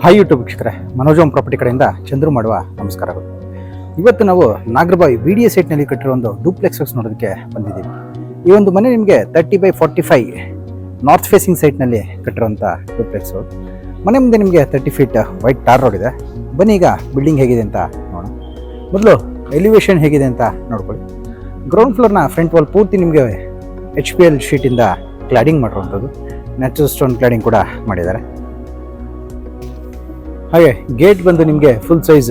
Hi YouTube ವೀಕ್ಷಕರೇ, Manoj home property ಕಡೆಯಿಂದ ಚಂದ್ರು ಮಾಡುವ ನಮಸ್ಕಾರಗಳು. ಇವತ್ತು ನಾವು ನಾಗರಬಾವಿ BDA ಸೈಟ್ನಲ್ಲಿ ಕಟ್ಟಿರೋ ಒಂದು ಡೂಪ್ಲೆಕ್ಸ್ ಹೌಸ್ ನೋಡೋದಕ್ಕೆ ಬಂದಿದ್ದೀವಿ. ಈ ಒಂದು ಮನೆ ನಿಮಗೆ 30/45 ನಾರ್ತ್ ಫೇಸಿಂಗ್ ಸೈಟ್ನಲ್ಲಿ ಕಟ್ಟಿರೋಂಥ ಡೂಪ್ಲೆಕ್ಸ್ ಹೌಸ್. ಮನೆ ಮುಂದೆ ನಿಮಗೆ 30 ಫೀಟ್ ವೈಟ್ ಟಾರ್ ರೋಡ್ ಇದೆ. ಬನ್ನಿ ಈಗ ಬಿಲ್ಡಿಂಗ್ ಹೇಗಿದೆ ಅಂತ ನೋಡೋಣ. ಮೊದಲು ಎಲಿವೇಶನ್ ಹೇಗಿದೆ ಅಂತ ನೋಡ್ಕೊಳ್ಳಿ. ಗ್ರೌಂಡ್ ಫ್ಲೋರ್ನ ಫ್ರಂಟ್ ವಾಲ್ ಪೂರ್ತಿ ನಿಮಗೆ HPL ಶೀಟಿಂದ ಕ್ಲಾಡಿಂಗ್ ಮಾಡಿರುವಂಥದ್ದು. ನ್ಯಾಚುರಲ್ ಸ್ಟೋನ್ ಕ್ಲಾಡಿಂಗ್ ಕೂಡ ಮಾಡಿದ್ದಾರೆ. ಹಾಗೆ ಗೇಟ್ ಬಂದು ನಿಮಗೆ full size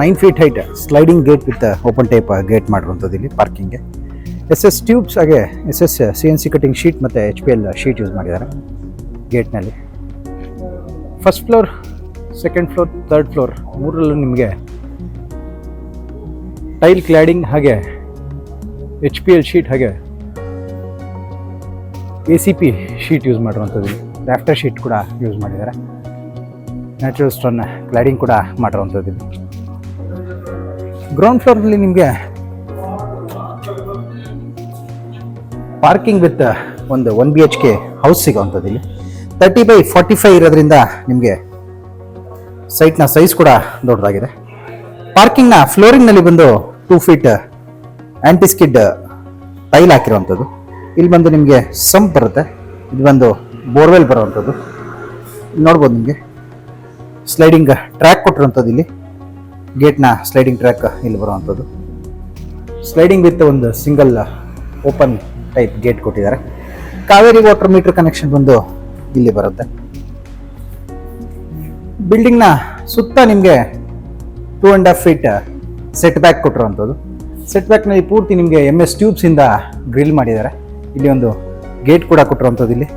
9 feet height sliding gate with open type gate ಮಾಡಿರುವಂಥದ್ದು. ಇಲ್ಲಿ ಪಾರ್ಕಿಂಗ್ಗೆ SS ಟ್ಯೂಬ್ಸ್ ಹಾಗೆ SS CNC ಕಟಿಂಗ್ ಶೀಟ್ ಮತ್ತು HPL ಶೀಟ್ ಯೂಸ್ ಮಾಡಿದ್ದಾರೆ ಗೇಟ್ನಲ್ಲಿ. First floor, second floor, third floor ಮೂರರಲ್ಲೂ ನಿಮಗೆ ಟೈಲ್ ಕ್ಲಾಡಿಂಗ್ ಹಾಗೆ HPL ಶೀಟ್ ಹಾಗೆ ACP ಶೀಟ್ ಯೂಸ್ ಮಾಡಿರುವಂಥದ್ದು. ರಾಫ್ಟರ್ ಶೀಟ್ ಕೂಡ ಯೂಸ್ ಮಾಡಿದ್ದಾರೆ. ನ್ಯಾಚುರಲ್ ಸ್ಟೋನ್ ಕ್ಲಾಡಿಂಗ್ ಕೂಡ ಮಾಡಿರುವಂಥದ್ದು. ಗ್ರೌಂಡ್ ಫ್ಲೋರ್ನಲ್ಲಿ ನಿಮಗೆ ಪಾರ್ಕಿಂಗ್ ವಿತ್ ಒಂದು 1 BHK ಹೌಸ್ ಸಿಗೋವಂಥದ್ದು. ಇಲ್ಲಿ 30/45 ಇರೋದ್ರಿಂದ ನಿಮಗೆ ಸೈಟ್ನ ಸೈಜ್ ಕೂಡ ದೊಡ್ಡದಾಗಿದೆ. ಪಾರ್ಕಿಂಗ್ನ ಫ್ಲೋರಿಂಗ್ನಲ್ಲಿ ಬಂದು 2 ಫೀಟ್ ಆಂಟಿಸ್ಕಿಡ್ ಟೈಲ್ ಹಾಕಿರುವಂಥದ್ದು. ಇಲ್ಲಿ ಬಂದು ನಿಮಗೆ ಸಂಪ್ ಬರುತ್ತೆ. ಇದು ಬಂದು ಬೋರ್ವೆಲ್ ಬರುವಂಥದ್ದು. ನೋಡ್ಬೋದು ನಿಮಗೆ ಸ್ಲೈಡಿಂಗ್ ಟ್ರ್ಯಾಕ್ ಕೊಟ್ಟಿರುವಂಥದ್ದು. ಇಲ್ಲಿ ಗೇಟ್ನ ಸ್ಲೈಡಿಂಗ್ ಟ್ರ್ಯಾಕ್ ಇಲ್ಲಿ ಬರುವಂಥದ್ದು. ಸ್ಲೈಡಿಂಗ್ ವಿತ್ ಒಂದು ಸಿಂಗಲ್ ಓಪನ್ ಟೈಪ್ ಗೇಟ್ ಕೊಟ್ಟಿದ್ದಾರೆ. ಕಾವೇರಿ ವಾಟರ್ ಮೀಟರ್ ಕನೆಕ್ಷನ್ ಬಂದು ಇಲ್ಲಿ ಬರುತ್ತೆ. ಬಿಲ್ಡಿಂಗ್ನ ಸುತ್ತ ನಿಮಗೆ 2.5 ಫೀಟ್ ಸೆಟ್ ಬ್ಯಾಕ್ ಕೊಟ್ಟಿರುವಂಥದ್ದು. ಸೆಟ್ ಬ್ಯಾಕ್ನಲ್ಲಿ ಪೂರ್ತಿ ನಿಮಗೆ MS ಟ್ಯೂಬ್ಸಿಂದ ಗ್ರಿಲ್ ಮಾಡಿದ್ದಾರೆ. ಇಲ್ಲಿ ಒಂದು ಗೇಟ್ ಕೂಡ ಕೊಟ್ಟಿರುವಂಥದ್ದು. ಇಲ್ಲಿ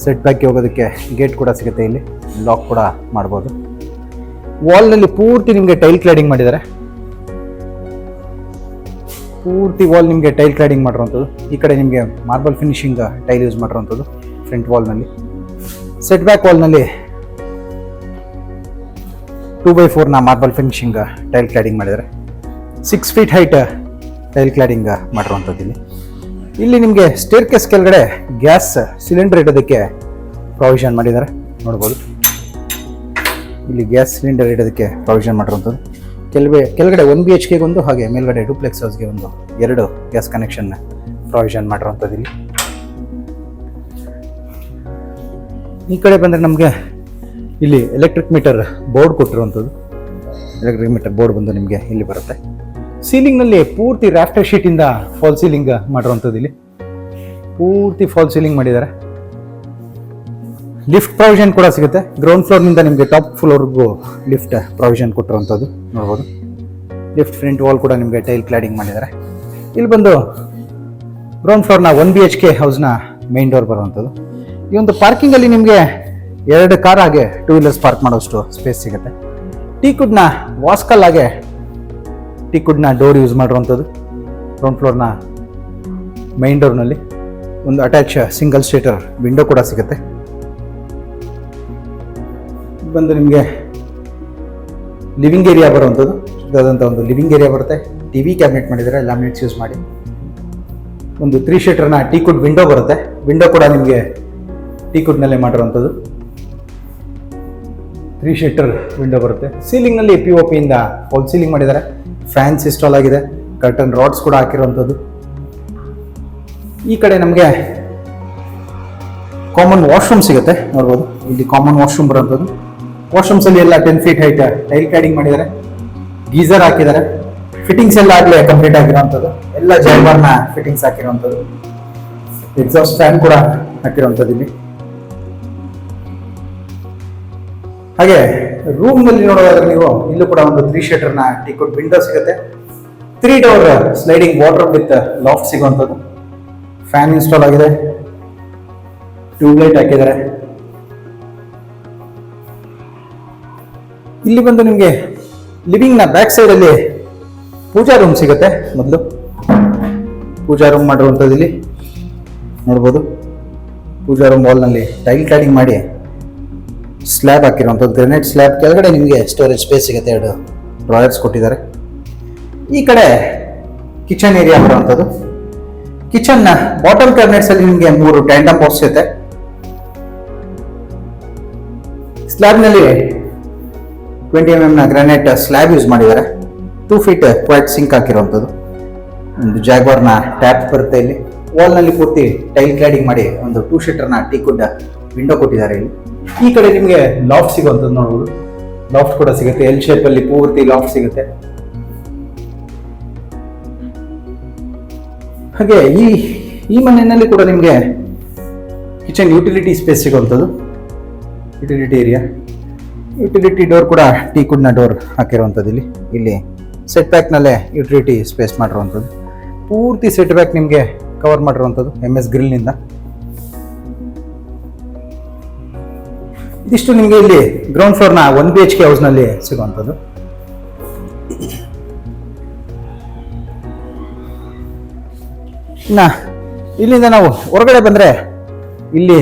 ಸೆಟ್ ಬ್ಯಾಕ್ಗೆ ಹೋಗೋದಕ್ಕೆ ಗೇಟ್ ಕೂಡ ಸಿಗುತ್ತೆ. ಇಲ್ಲಿ ಲಾಕ್ ಕೂಡ ಮಾಡ್ಬೋದು. ವಾಲ್ನಲ್ಲಿ ಪೂರ್ತಿ ನಿಮಗೆ ಟೈಲ್ ಕ್ಲಾಡಿಂಗ್ ಮಾಡಿದ್ದಾರೆ. ಪೂರ್ತಿ ವಾಲ್ ನಿಮಗೆ ಟೈಲ್ ಕ್ಲಾಡಿಂಗ್ ಮಾಡಿರುವಂಥದ್ದು. ಈ ಕಡೆ ನಿಮಗೆ ಮಾರ್ಬಲ್ ಫಿನಿಶಿಂಗ್ ಟೈಲ್ ಯೂಸ್ ಮಾಡಿರುವಂಥದ್ದು ಫ್ರಂಟ್ ವಾಲ್ನಲ್ಲಿ. ಸೆಟ್ ಬ್ಯಾಕ್ ವಾಲ್ನಲ್ಲಿ 2/4 ಮಾರ್ಬಲ್ ಫಿನಿಶಿಂಗ್ ಟೈಲ್ ಕ್ಲಾಡಿಂಗ್ ಮಾಡಿದ್ದಾರೆ. 6 ಫೀಟ್ ಹೈಟ್ ಟೈಲ್ ಕ್ಲಾಡಿಂಗ್ ಮಾಡಿರುವಂಥದ್ದು. ಇಲ್ಲಿ ನಿಮಗೆ ಸ್ಟೇರ್ ಕೇಸ್ ಕೆಳಗಡೆ ಗ್ಯಾಸ್ ಸಿಲಿಂಡರ್ ಇಡೋದಕ್ಕೆ ಪ್ರಾವಿಷನ್ ಮಾಡಿದ್ದಾರೆ. ನೋಡ್ಬೋದು ಇಲ್ಲಿ ಗ್ಯಾಸ್ ಸಿಲಿಂಡರ್ ಇಡೋದಕ್ಕೆ ಪ್ರಾವಿಷನ್ ಮಾಡಿರುವಂಥದ್ದು. ಕೆಳಗಡೆ 1 BHK ಒಂದು ಹಾಗೆ ಮೇಲ್ಗಡೆ ಡೂಪ್ಲೆಕ್ಸ್ ಹೌಸ್ಗೆ ಒಂದು 2 ಗ್ಯಾಸ್ ಕನೆಕ್ಷನ್ ಪ್ರಾವಿಷನ್ ಮಾಡಿರುವಂಥದ್ದು. ಇಲ್ಲಿ ಈ ಕಡೆ ಬಂದರೆ ನಮಗೆ ಇಲ್ಲಿ ಎಲೆಕ್ಟ್ರಿಕ್ ಮೀಟರ್ ಬೋರ್ಡ್ ಕೊಟ್ಟಿರುವಂಥದ್ದು. ಎಲೆಕ್ಟ್ರಿಕ್ ಮೀಟರ್ ಬೋರ್ಡ್ ಬಂದು ನಿಮಗೆ ಇಲ್ಲಿ ಬರುತ್ತೆ. ಸೀಲಿಂಗ್ನಲ್ಲಿ ಪೂರ್ತಿ ರಾಫ್ಟರ್ ಶೀಟಿಂದ ಫಾಲ್ ಸೀಲಿಂಗ್ ಮಾಡಿರುವಂಥದ್ದು. ಇಲ್ಲಿ ಪೂರ್ತಿ ಫಾಲ್ ಸೀಲಿಂಗ್ ಮಾಡಿದ್ದಾರೆ. ಲಿಫ್ಟ್ ಪ್ರಾವಿಷನ್ ಕೂಡ ಸಿಗುತ್ತೆ. ಗ್ರೌಂಡ್ ಫ್ಲೋರ್ನಿಂದ ನಿಮಗೆ ಟಾಪ್ ಫ್ಲೋರ್ಗೂ ಲಿಫ್ಟ್ ಪ್ರಾವಿಷನ್ ಕೊಟ್ಟಿರುವಂಥದ್ದು ನೋಡ್ಬೋದು. ಲಿಫ್ಟ್ ಫ್ರಂಟ್ ವಾಲ್ ಕೂಡ ನಿಮಗೆ ಟೈಲ್ ಕ್ಲಾಡಿಂಗ್ ಮಾಡಿದ್ದಾರೆ. ಇಲ್ಲಿ ಬಂದು ಗ್ರೌಂಡ್ ಫ್ಲೋರ್ನ 1 BHK ಹೌಸ್ನ ಮೇನ್ ಡೋರ್ ಬರುವಂಥದ್ದು. ಈ ಒಂದು ಪಾರ್ಕಿಂಗಲ್ಲಿ ನಿಮಗೆ 2 ಕಾರ್ ಹಾಗೆ 2 ವೀಲರ್ಸ್ ಪಾರ್ಕ್ ಮಾಡೋಷ್ಟು ಸ್ಪೇಸ್ ಸಿಗುತ್ತೆ. ಟೀಕುಡ್ನ ವಾಸ್ಕಲ್ ಹಾಗೆ ಟೀಕುಡ್ನ ಡೋರ್ ಯೂಸ್ ಮಾಡಿರುವಂಥದ್ದು. ಗ್ರೌಂಡ್ ಫ್ಲೋರ್ನ ಮೈನ್ ಡೋರ್ನಲ್ಲಿ ಒಂದು ಅಟ್ಯಾಚ್ ಸಿಂಗಲ್ ಸ್ಟೇಟರ್ ವಿಂಡೋ ಕೂಡ ಸಿಗುತ್ತೆ. ಬಂದು ನಿಮಗೆ ಲಿವಿಂಗ್ ಏರಿಯಾ ಬರುವಂಥದ್ದು. ಚಿಕ್ಕದಾದಂಥ ಒಂದು ಲಿವಿಂಗ್ ಏರಿಯಾ ಬರುತ್ತೆ. TV ಕ್ಯಾಬಿನೆಟ್ ಮಾಡಿದ್ದಾರೆ ಲ್ಯಾಮಿನೇಟ್ಸ್ ಯೂಸ್ ಮಾಡಿ. ಒಂದು 3 ಶೀಟರ್ನ ಟೀಕುಡ್ ವಿಂಡೋ ಬರುತ್ತೆ. ವಿಂಡೋ ಕೂಡ ನಿಮಗೆ ಟೀಕುಡ್ನಲ್ಲೇ ಮಾಡಿರುವಂಥದ್ದು. 3 ಶೀಟರ್ ವಿಂಡೋ ಬರುತ್ತೆ. ಸೀಲಿಂಗ್ನಲ್ಲಿ POP ಇಂದ ಫಾಲ್ ಸೀಲಿಂಗ್ ಮಾಡಿದ್ದಾರೆ. ಫ್ಯಾನ್ಸ್ ಇನ್ಸ್ಟಾಲ್ ಆಗಿದೆ. ಕರ್ಟನ್ ರಾಡ್ಸ್ ಕೂಡ ಹಾಕಿರುವಂಥದ್ದು. ಈ ಕಡೆ ನಮಗೆ ಕಾಮನ್ ವಾಶ್ರೂಮ್ ಸಿಗುತ್ತೆ. ನೋಡ್ಬೋದು ಇಲ್ಲಿ ಕಾಮನ್ ವಾಶ್ರೂಮ್ ಬರುವಂಥದ್ದು. ವಾಶ್ರೂಮ್ಸ್ ಅಲ್ಲಿ ಎಲ್ಲ 10 ಫೀಟ್ ಹೈಟ್ ಟೈಲ್ ಕ್ಲಾಡಿಂಗ್ ಮಾಡಿದ್ದಾರೆ. ಗೀಸರ್ ಹಾಕಿದ್ದಾರೆ. ಫಿಟ್ಟಿಂಗ್ಸ್ ಎಲ್ಲ ಆಗಲೇ ಕಂಪ್ಲೀಟ್ ಆಗಿರುವಂಥದ್ದು. ಎಲ್ಲ ಜೈವಾರ್ನ ಫಿಟ್ಟಿಂಗ್ಸ್ ಹಾಕಿರುವಂಥದ್ದು. ಎಕ್ಸಾಸ್ಟ್ ಫ್ಯಾನ್ ಕೂಡ ಹಾಕಿರುವಂಥದ್ದು. ಇಲ್ಲಿ ಹಾಗೆ ರೂಮ್ ನಲ್ಲಿ ನೋಡೋದಾದ್ರೆ ನೀವು ಇಲ್ಲೂ ಕೂಡ ಒಂದು 3 ಶೀಟರ್ನ ಟೀಕುಡ್ ವಿಂಡೋ ಸಿಗುತ್ತೆ. 3 door sliding water with loft ಸಿಗುವಂಥದ್ದು. ಫ್ಯಾನ್ ಇನ್ಸ್ಟಾಲ್ ಆಗಿದೆ. ಟ್ಯೂಬ್ಲೈಟ್ ಹಾಕಿದ್ದಾರೆ. ಇಲ್ಲಿ ಬಂದು ನಿಮಗೆ ಲಿವಿಂಗ್ನ ಬ್ಯಾಕ್ ಸೈಡ್ ಅಲ್ಲಿ ಪೂಜಾ ರೂಮ್ ಸಿಗುತ್ತೆ. ಮೊದಲು ಪೂಜಾ ರೂಮ್ ಮಾಡಿರುವಂಥದ್ದು. ಇಲ್ಲಿ ನೋಡ್ಬೋದು ಪೂಜಾ ರೂಮ್ ವಾಲ್ನಲ್ಲಿ ಟೈಲ್ ಕ್ಲಾಡಿಂಗ್ ಮಾಡಿ ಸ್ಲ್ಯಾಬ್ ಹಾಕಿರುವಂಥದ್ದು. ಗ್ರೆನೈಟ್ ಸ್ಲ್ಯಾಬ್ ಕೆಳಗಡೆ ನಿಮಗೆ ಸ್ಟೋರೇಜ್ ಸ್ಪೇಸ್ ಸಿಗುತ್ತೆ. 2 ಡ್ರಾಯರ್ಸ್ ಕೊಟ್ಟಿದ್ದಾರೆ. ಈ ಕಡೆ ಕಿಚನ್ ಏರಿಯಾ ಬರುವಂಥದ್ದು. ಕಿಚನ್ನ ಬಾಟಮ್ ಕ್ಯಾಬಿನೆಟ್ಸ್ ಅಲ್ಲಿ ನಿಮಗೆ 3 ಟ್ಯಾಂಡಮ್ ಬಾಕ್ಸ್ ಸಿಗುತ್ತೆ. ಸ್ಲ್ಯಾಬ್ನಲ್ಲಿ 20 mm ನ ಗ್ರಾನೈಟ್ ಸ್ಲ್ಯಾಬ್ ಯೂಸ್ ಮಾಡಿದ್ದಾರೆ. 2 feet ಕ್ವೈಟ್ ಸಿಂಕ್ ಹಾಕಿರುವಂಥದ್ದು. ಒಂದು ಜಾಗ್ವಾರ್ನ ಟ್ಯಾಪ್ ಬರುತ್ತೆ ಇಲ್ಲಿ. ವಾಲ್ನಲ್ಲಿ ಪೂರ್ತಿ ಟೈಲ್ ಕ್ಲಾಡಿಂಗ್ ಮಾಡಿ ಒಂದು 2 ಶೀಟರ್ನ ಟೀಕುಡ್ ವಿಂಡೋ ಕೊಟ್ಟಿದ್ದಾರೆ ಇಲ್ಲಿ. ಈ ಕಡೆ ನಿಮಗೆ ಲಾಫ್ಟ್ ಸಿಗುವಂಥದ್ದು ನೋಡ್ಬೋದು. ಲಾಫ್ಟ್ ಕೂಡ ಸಿಗುತ್ತೆ, ಎಲ್ ಶೇಪಲ್ಲಿ ಪೂರ್ತಿ ಲಾಫ್ಟ್ ಸಿಗುತ್ತೆ. ಹಾಗೆ ಈ ಮನೆಯಲ್ಲಿ ಕೂಡ ನಿಮಗೆ ಕಿಚನ್ ಯುಟಿಲಿಟಿ ಸ್ಪೇಸ್ ಸಿಗುವಂಥದ್ದು. ಯುಟಿಲಿಟಿ ಏರಿಯಾ, ಯುಟಿಲಿಟಿ ಡೋರ್ ಕೂಡ ಟೀಕುಡ್ನ ಡೋರ್ ಹಾಕಿರುವಂಥದ್ದು. ಇಲ್ಲಿ ಸೆಟ್ ಬ್ಯಾಕ್ನಲ್ಲೇ ಯುಟಿಲಿಟಿ ಸ್ಪೇಸ್ ಮಾಡಿರುವಂಥದ್ದು. ಪೂರ್ತಿ ಸೆಟ್ ಬ್ಯಾಕ್ ನಿಮಗೆ ಕವರ್ ಮಾಡಿರುವಂಥದ್ದು MS ಗ್ರಿಲ್ನಿಂದ. ಇದಿಷ್ಟು ನಿಮಗೆ ಇಲ್ಲಿ ಗ್ರೌಂಡ್ ಫ್ಲೋರ್ನ 1 BHK ಹೌಸ್ನಲ್ಲಿ ಸಿಗುವಂಥದ್ದು. ಇನ್ನು ಇಲ್ಲಿಂದ ನಾವು ಹೊರಗಡೆ ಬಂದರೆ ಇಲ್ಲಿ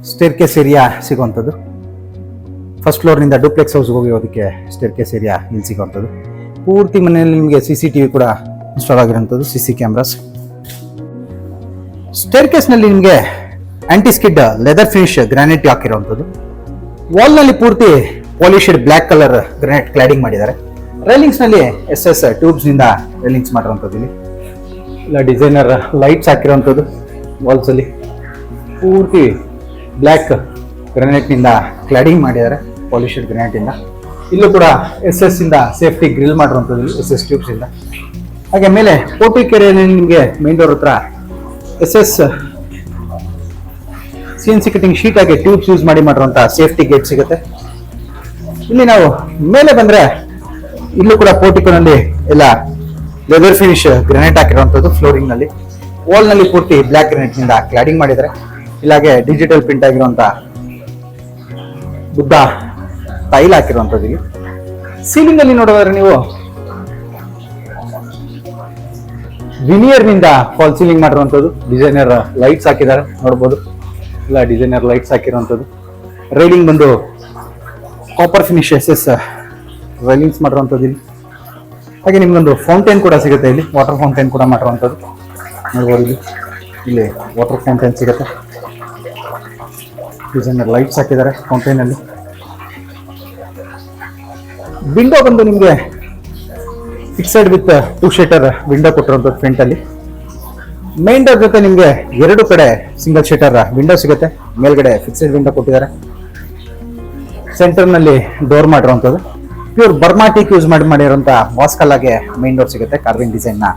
ಸ್ಟೇರ್ ಕೇಸ್ ಏರಿಯಾ ಸಿಗುವಂಥದ್ದು. ಫಸ್ಟ್ ಫ್ಲೋರ್ನಿಂದ ಡೂಪ್ಲೆಕ್ಸ್ ಹೌಸ್ಗೆ ಹೋಗೋದಕ್ಕೆ ಸ್ಟೇರ್ ಕೇಸ್ ಏರಿಯಾ ಇಲ್ಲಿ ಸಿಗುವಂಥದ್ದು. ಪೂರ್ತಿ ಮನೆಯಲ್ಲಿ ನಿಮಗೆ CCTV ಕೂಡ ಇನ್ಸ್ಟಾಲ್ ಆಗಿರುವಂಥದ್ದು, CC ಕ್ಯಾಮ್ರಾಸ್. ಸ್ಟೇರ್ ಕೇಸ್ನಲ್ಲಿ ನಿಮಗೆ anti skid leather finish granite ಹಾಕಿರುವಂಥದ್ದು. ವಾಲ್ನಲ್ಲಿ ಪೂರ್ತಿ polished black colour granite cladding ಮಾಡಿದ್ದಾರೆ. ರೈಲಿಂಗ್ಸ್ನಲ್ಲಿ SS ಟ್ಯೂಬ್ಸ್ನಿಂದ ರೈಲಿಂಗ್ಸ್ ಮಾಡಿರುವಂಥದ್ದು. ಇಲ್ಲ ಡಿಸೈನರ್ ಲೈಟ್ಸ್ ಹಾಕಿರುವಂಥದ್ದು. ವಾಲ್ಸಲ್ಲಿ ಪೂರ್ತಿ ಬ್ಲ್ಯಾಕ್ ಗ್ರಾನೈಟ್ನಿಂದ ಕ್ಲಾಡಿಂಗ್ ಮಾಡಿದ್ದಾರೆ, ಪಾಲಿಶ್ಡ್ ಗ್ರಾನೈಟಿಂದ. ಇಲ್ಲೂ ಕೂಡ SS ಇಂದ ಸೇಫ್ಟಿ ಗ್ರಿಲ್ ಮಾಡಿರುವಂಥದ್ದು, SS ಟ್ಯೂಬ್ಸ್ ಇಂದ. ಹಾಗೆ ಮೇಲೆ ಪೋರ್ಟಿಕ್ ಏರಿಯಾದಲ್ಲಿ ನಿಮಗೆ ಮೇನ್ ಡೋರ್ ಹತ್ರ SS CNC ಕಟಿಂಗ್ ಶೀಟ್ ಆಗಿ ಟ್ಯೂಬ್ಸ್ ಯೂಸ್ ಮಾಡಿರುವಂಥ ಸೇಫ್ಟಿ ಗೇಟ್ ಸಿಗುತ್ತೆ. ಇಲ್ಲಿ ನಾವು ಮೇಲೆ ಬಂದ್ರೆ ಇಲ್ಲೂ ಕೂಡ ಪೋರ್ಟಿಕೋನಲ್ಲಿ ಎಲ್ಲ ಲೆದರ್ ಫಿನಿಶ್ ಗ್ರಾನೈಟ್ ಹಾಕಿರುವಂಥದ್ದು. ಫ್ಲೋರಿಂಗ್ ನಲ್ಲಿ, ವಾಲ್ ನಲ್ಲಿ ಪೂರ್ತಿ ಬ್ಲ್ಯಾಕ್ ಗ್ರಾನೈಟ್ ನಿಂದ ಕ್ಲಾಡಿಂಗ್ ಮಾಡಿದ್ದಾರೆ. ಇಲ್ಲಾಗೆ ಡಿಜಿಟಲ್ ಪ್ರಿಂಟ್ ಆಗಿರುವಂತ ಬುದ್ಧ ಟೈಲ್ ಹಾಕಿರುವಂಥದ್ದು. ಇಲ್ಲಿ ಸೀಲಿಂಗ್ ಅಲ್ಲಿ ನೋಡೋದಾದ್ರೆ ನೀವು ವಿನಿಯರ್ ನಿಂದ ಫಾಲ್ ಸೀಲಿಂಗ್ ಮಾಡಿರುವಂಥದ್ದು. ಡಿಸೈನರ್ ಲೈಟ್ಸ್ ಹಾಕಿದ್ದಾರೆ ನೋಡ್ಬೋದು. ಇಲ್ಲ ಡಿಸೈನರ್ ಲೈಟ್ಸ್ ಹಾಕಿರುವಂಥದ್ದು. ರೈಲಿಂಗ್ ಬಂದು ಕಾಪರ್ ಫಿನಿಶ್ SS ರೈಲಿಂಗ್ಸ್ ಮಾಡಿರುವಂಥದ್ದು ಇಲ್ಲಿ. ಹಾಗೆ ನಿಮ್ಗೊಂದು ಫೌಂಟೇನ್ ಕೂಡ ಸಿಗುತ್ತೆ ಇಲ್ಲಿ, ವಾಟರ್ ಫೌಂಟೇನ್ ಕೂಡ ಮಾಡಿರುವಂಥದ್ದು ನೋಡ್ಬೋದು. ಇಲ್ಲಿ ವಾಟರ್ ಫೌಂಟೇನ್ ಸಿಗುತ್ತೆ. ಡಿಸೈನರ್ ಲೈಟ್ಸ್ ಹಾಕಿದ್ದಾರೆ ಫೌಂಟೇನಲ್ಲಿ. ವಿಂಡೋ ಬಂದು ನಿಮಗೆ ಫಿಕ್ಸೆಡ್ ವಿತ್ 2 ಶೀಟರ್ ವಿಂಡೋ ಕೊಟ್ಟಿರುವಂಥದ್ದು ಫ್ರಂಟ್ ಅಲ್ಲಿ. ಮೇನ್ ಡೋರ್ ಜೊತೆ ನಿಮಗೆ 2 ಕಡೆ ಸಿಂಗಲ್ ಶೀಟರ್ ವಿಂಡೋ ಸಿಗುತ್ತೆ. ಮೇಲ್ಗಡೆ ಫಿಕ್ಸೆಡ್ ವಿಂಡೋ ಕೊಟ್ಟಿದ್ದಾರೆ. ಸೆಂಟರ್ ನಲ್ಲಿ ಡೋರ್ ಮಾಡಿರುವಂಥದ್ದು ಪ್ಯೂರ್ ಬರ್ಮಾ ಟೀಕ್ ಯೂಸ್ ಮಾಡಿರುವಂತ ವಾಸ್ಕಲ್ ಆಗಿ ಮೇನ್ ಡೋರ್ ಸಿಗುತ್ತೆ. ಕಾರ್ವಿಂಗ್ ಡಿಸೈನ್ ನ